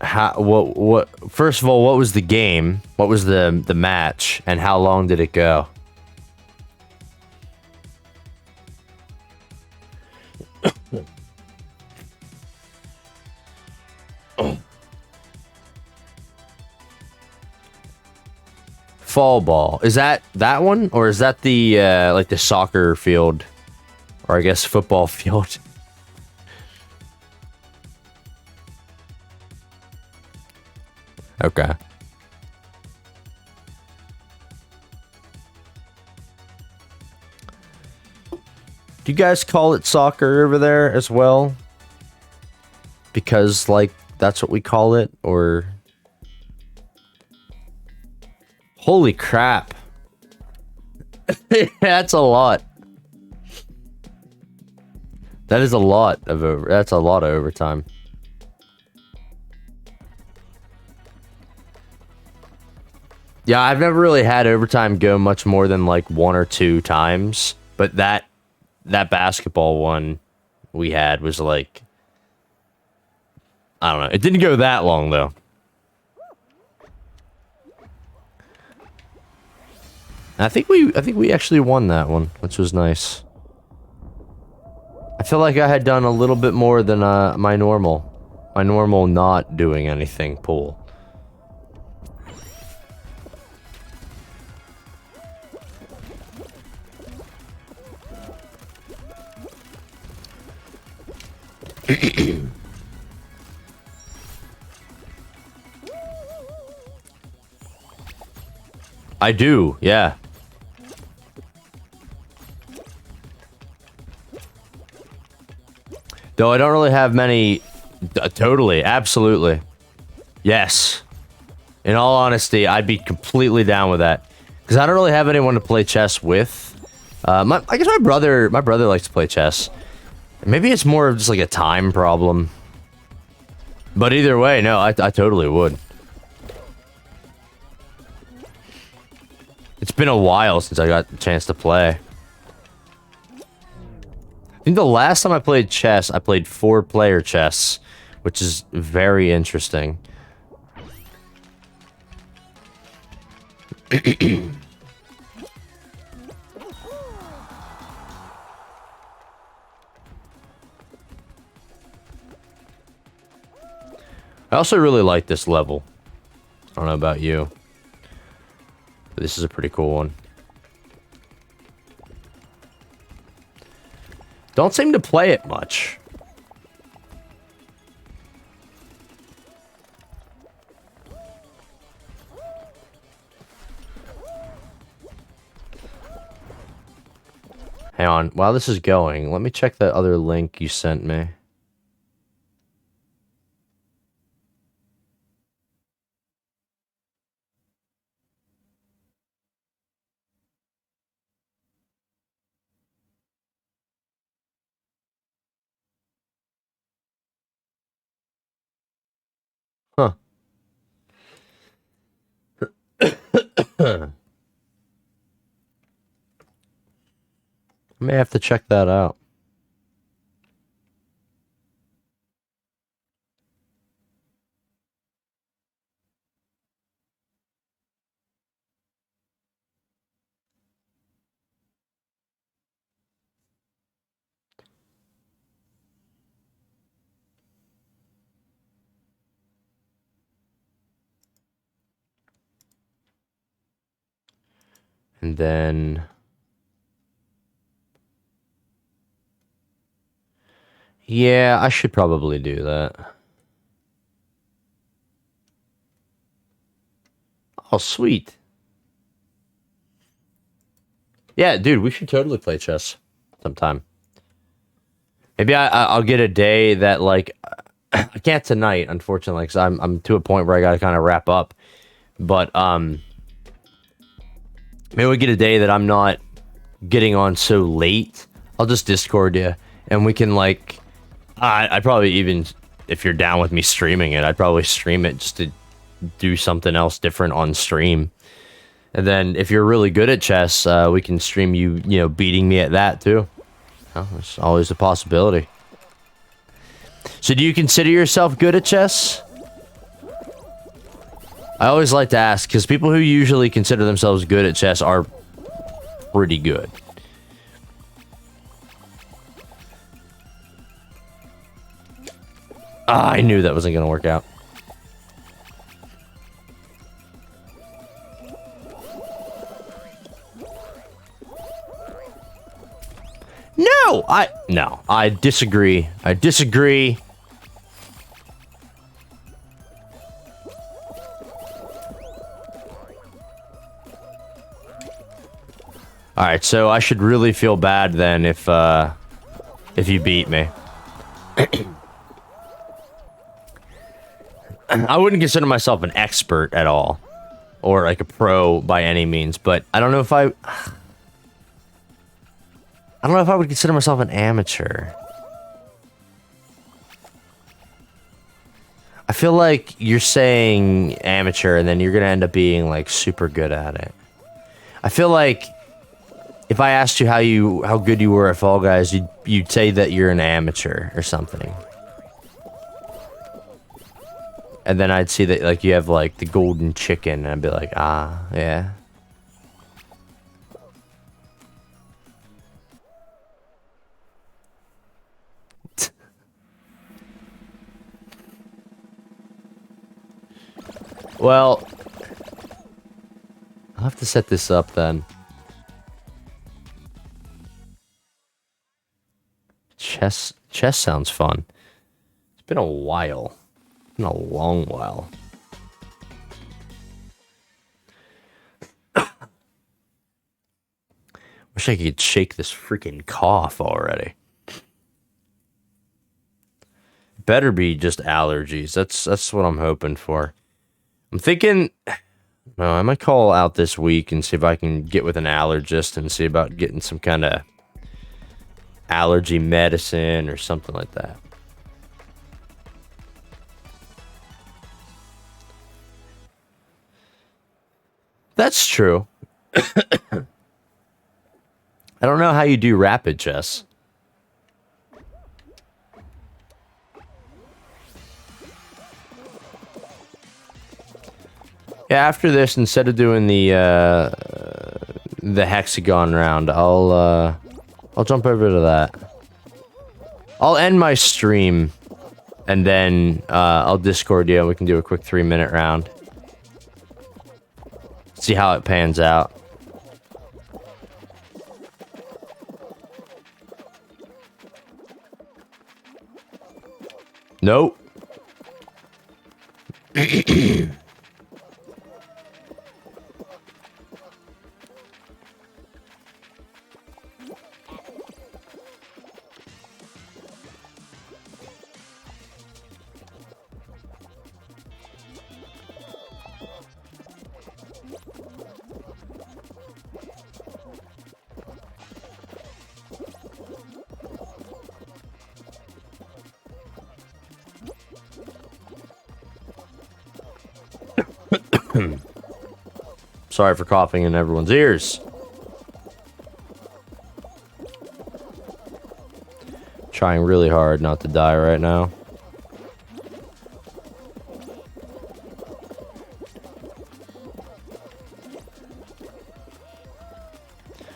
What first of all, what was the game? What was the match and how long did it go? Fall ball. Is that one or is that the like the soccer field or I guess football field? Okay. Do you guys call it soccer over there as well? Because like that's what we call it or holy crap. That's a lot. That is a lot of that's a lot of overtime. Yeah, I've never really had overtime go much more than like 1 or 2 times, but that basketball one we had was like I don't know. It didn't go that long though. I think we actually won that one, which was nice. I feel like I had done a little bit more than my normal not doing anything pool. I do, yeah. Though I don't really have many... totally, absolutely. Yes. In all honesty, I'd be completely down with that. Because I don't really have anyone to play chess with. I guess my brother likes to play chess. Maybe it's more of just like a time problem. But either way, no, I totally would. It's been a while since I got the chance to play. I think the last time I played chess, I played 4-player chess, which is very interesting. I also really like this level. I don't know about you. But this is a pretty cool one. Don't seem to play it much. Hang on. While this is going, let me check that other link you sent me. Huh. I may have to check that out. And then... yeah, I should probably do that. Oh, sweet. Yeah, dude, we should totally play chess sometime. Maybe I'll get a day that like I can't tonight, unfortunately, because I'm to a point where I got to kind of wrap up. But maybe we get a day that I'm not getting on so late. I'll just Discord you, and we can like. I'd probably even if you're down with me streaming it, I'd probably stream it just to do something else different on stream. And then if you're really good at chess, we can stream you, beating me at that too. Oh, there's always a possibility. So do you consider yourself good at chess? I always like to ask, because people who usually consider themselves good at chess are pretty good. I knew that wasn't going to work out. No, I disagree. I disagree. All right, so I should really feel bad then if you beat me. I wouldn't consider myself an expert at all, or like a pro by any means, but I don't know if I don't know if I would consider myself an amateur. I feel like you're saying amateur and then you're gonna end up being like super good at it. I feel like if I asked you how good you were at Fall Guys, you'd say that you're an amateur or something. And then I'd see that like you have like the golden chicken, and I'd be like, ah, yeah. Well, I'll have to set this up then. Chess sounds fun. It's been a while. It's been a long while. Wish I could shake this freaking cough already. Better be just allergies. That's what I'm hoping for. I'm thinking, no, I might call out this week and see if I can get with an allergist and see about getting some kind of allergy medicine or something like that. That's true. I don't know how you do rapid chess. Yeah, after this, instead of doing the hexagon round, I'll jump over to that. I'll end my stream, and then I'll Discord you, and we can do a quick 3-minute round. See how it pans out. Nope. Sorry for coughing in everyone's ears. Trying really hard not to die right now.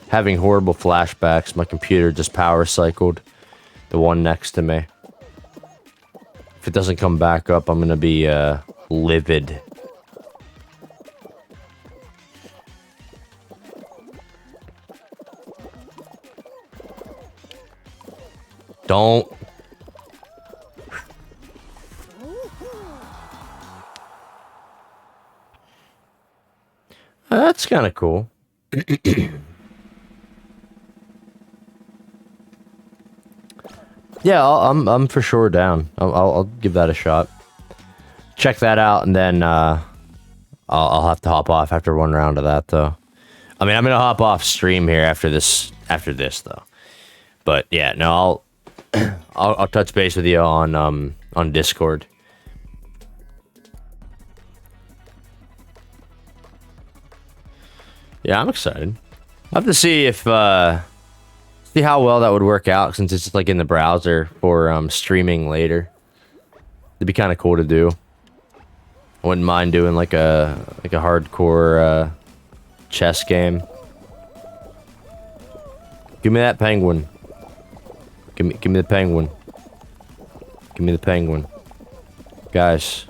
Having horrible flashbacks. My computer just power cycled. The one next to me. If it doesn't come back up, I'm gonna be livid. Don't. That's kind of cool. Yeah, I'm for sure down. I'll give that a shot. Check that out, and then I'll have to hop off after one round of that, though. I mean, I'm gonna hop off stream here after this though. But yeah, no, I'll touch base with you on Discord. Yeah, I'm excited. I'll have to see if see how well that would work out since it's like in the browser for streaming later. It'd be kind of cool to do. I wouldn't mind doing like a hardcore chess game. Give me that penguin. Give me the penguin. Give me the penguin. Guys,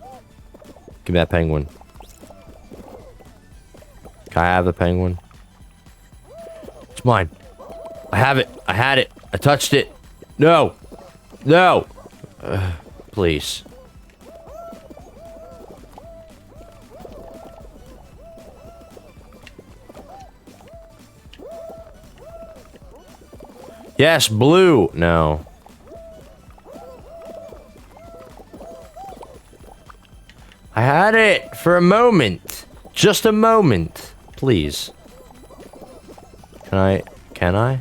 give me that penguin. Can I have the penguin? It's mine. I have it. I had it. I touched it. No. No. Please. Yes, blue. No. I had it for a moment. Just a moment. Please. Can I?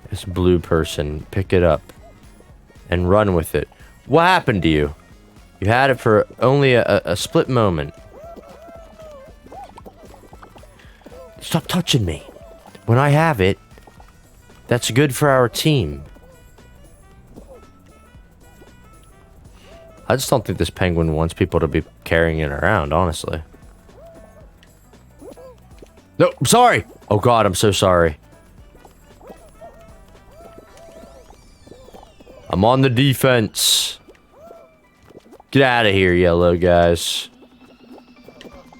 This blue person, pick it up and run with it. What happened to you? You had it for only a split moment. Stop touching me. When I have it, that's good for our team. I just don't think this penguin wants people to be carrying it around, honestly. No, I'm sorry. Oh God, I'm so sorry. I'm on the defense. Get out of here, yellow guys.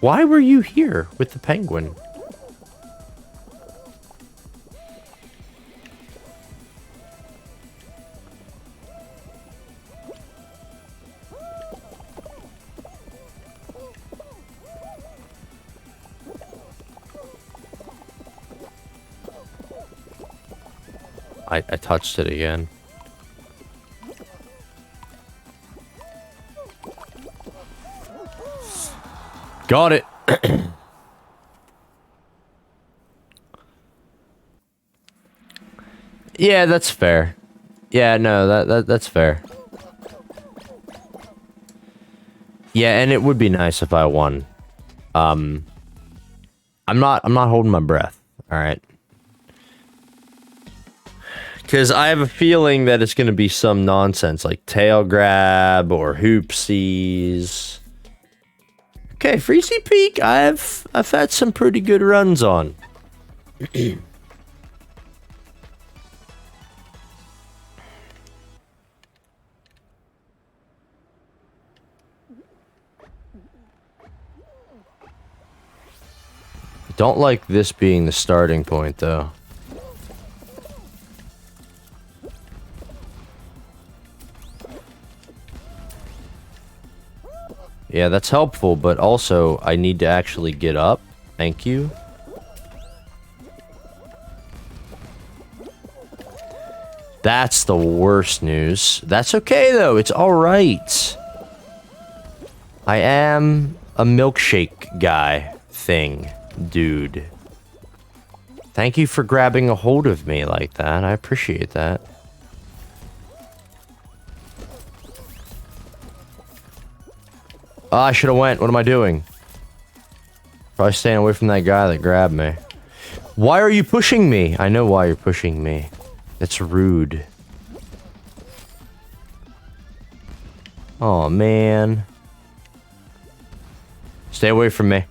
Why were you here with the penguin? I touched it again. Got it. Yeah, that's fair. Yeah, no, that's fair. Yeah, and it would be nice if I won. I'm not holding my breath, all right? Because I have a feeling that it's going to be some nonsense like tail grab or hoopsies. Okay, Freezy Peak, I've had some pretty good runs on. Don't like this being the starting point, though. Yeah, that's helpful, but also I need to actually get up. Thank you. That's the worst news. That's okay, though. It's alright. I am a milkshake guy thing, dude. Thank you for grabbing a hold of me like that. I appreciate that. Oh, I should have went. What am I doing? Probably staying away from that guy that grabbed me. Why are you pushing me? I know why you're pushing me. That's rude. Oh, man. Stay away from me.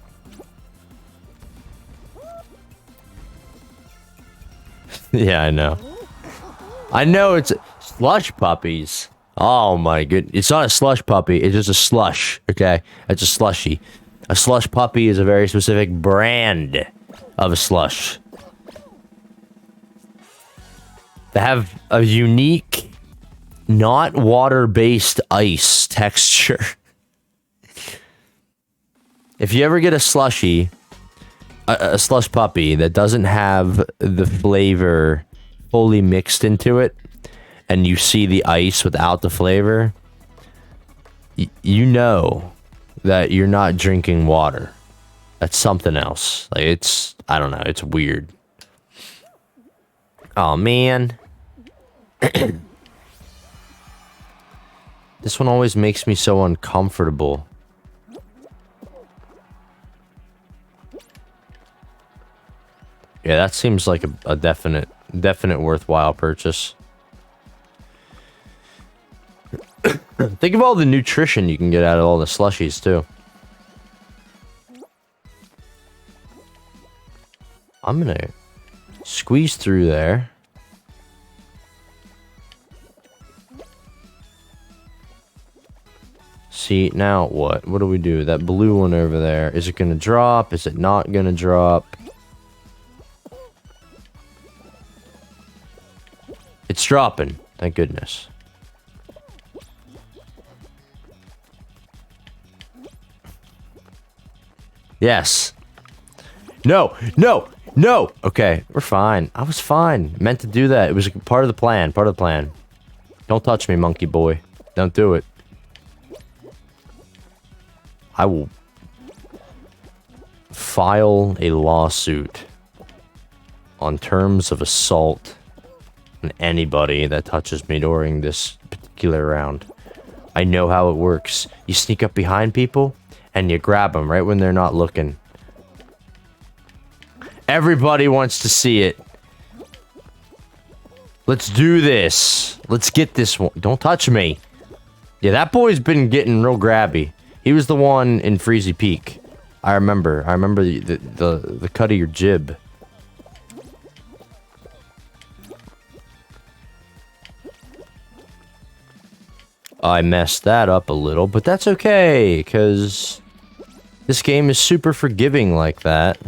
Yeah, I know. I know it's slush puppies. Oh my goodness. It's not a slush puppy. It's just a slush. Okay? It's a slushy. A slush puppy is a very specific brand of a slush. They have a unique, not water-based ice texture. If you ever get a slushy, a slush puppy that doesn't have the flavor fully mixed into it, and you see the ice without the flavor, you know that you're not drinking water. That's something else. Like, it's, I don't know, it's weird. Oh, man. This one always makes me so uncomfortable. Yeah, that seems like a definite worthwhile purchase. Think of all the nutrition you can get out of all the slushies, too. I'm gonna squeeze through there. See, now what? What do we do? That blue one over there. Is it gonna drop? Is it not gonna drop? It's dropping. Thank goodness. Yes. No, no, no. Okay, we're fine. I was fine. Meant to do that. It was part of the plan. Part of the plan. Don't touch me, monkey boy. Don't do it. I will file a lawsuit on terms of assault on anybody that touches me during this particular round. I know how it works. You sneak up behind people and you grab them right when they're not looking. Everybody wants to see it. Let's do this. Let's get this one. Don't touch me. Yeah, that boy's been getting real grabby. He was the one in Freezy Peak. I remember the cut of your jib. I messed that up a little, but that's okay, because this game is super forgiving like that.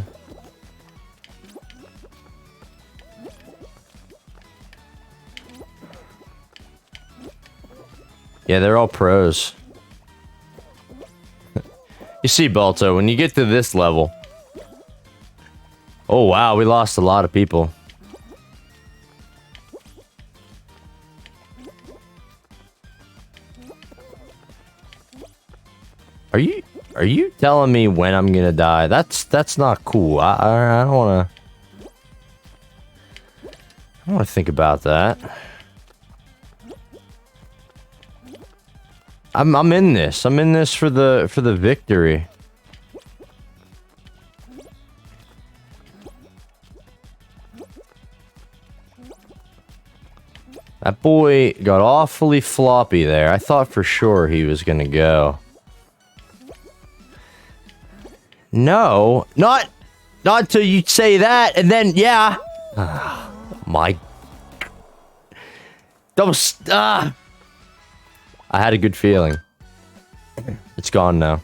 Yeah, they're all pros. You see, Balto, when you get to this level... Oh, wow, we lost a lot of people. Are you telling me when I'm gonna die? That's not cool. I don't wanna think about that. I'm in this. I'm in this for the victory. That boy got awfully floppy there. I thought for sure he was gonna go. No, not till you say that, and then yeah. My. I had a good feeling. It's gone now.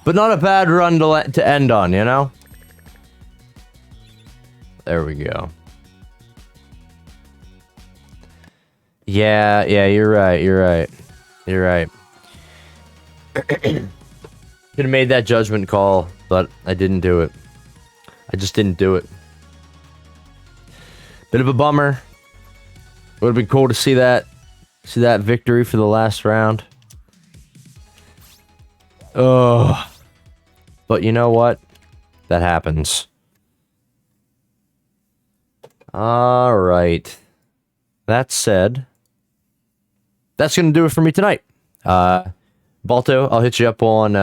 But not a bad run to end on, you know? There we go. Yeah, you're right. You're right. Could have made that judgment call, but I didn't do it. I just didn't do it. Bit of a bummer. Would have been cool to see that victory for the last round. Oh. But you know what? That happens. Alright. That said, that's going to do it for me tonight. Balto, I'll hit you up on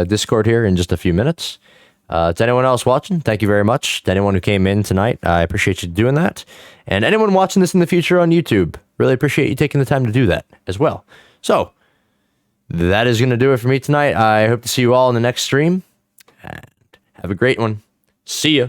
Discord here in just a few minutes. To anyone else watching, thank you very much. To anyone who came in tonight, I appreciate you doing that. And anyone watching this in the future on YouTube, really appreciate you taking the time to do that as well. So, that is going to do it for me tonight. I hope to see you all in the next stream. And have a great one. See ya.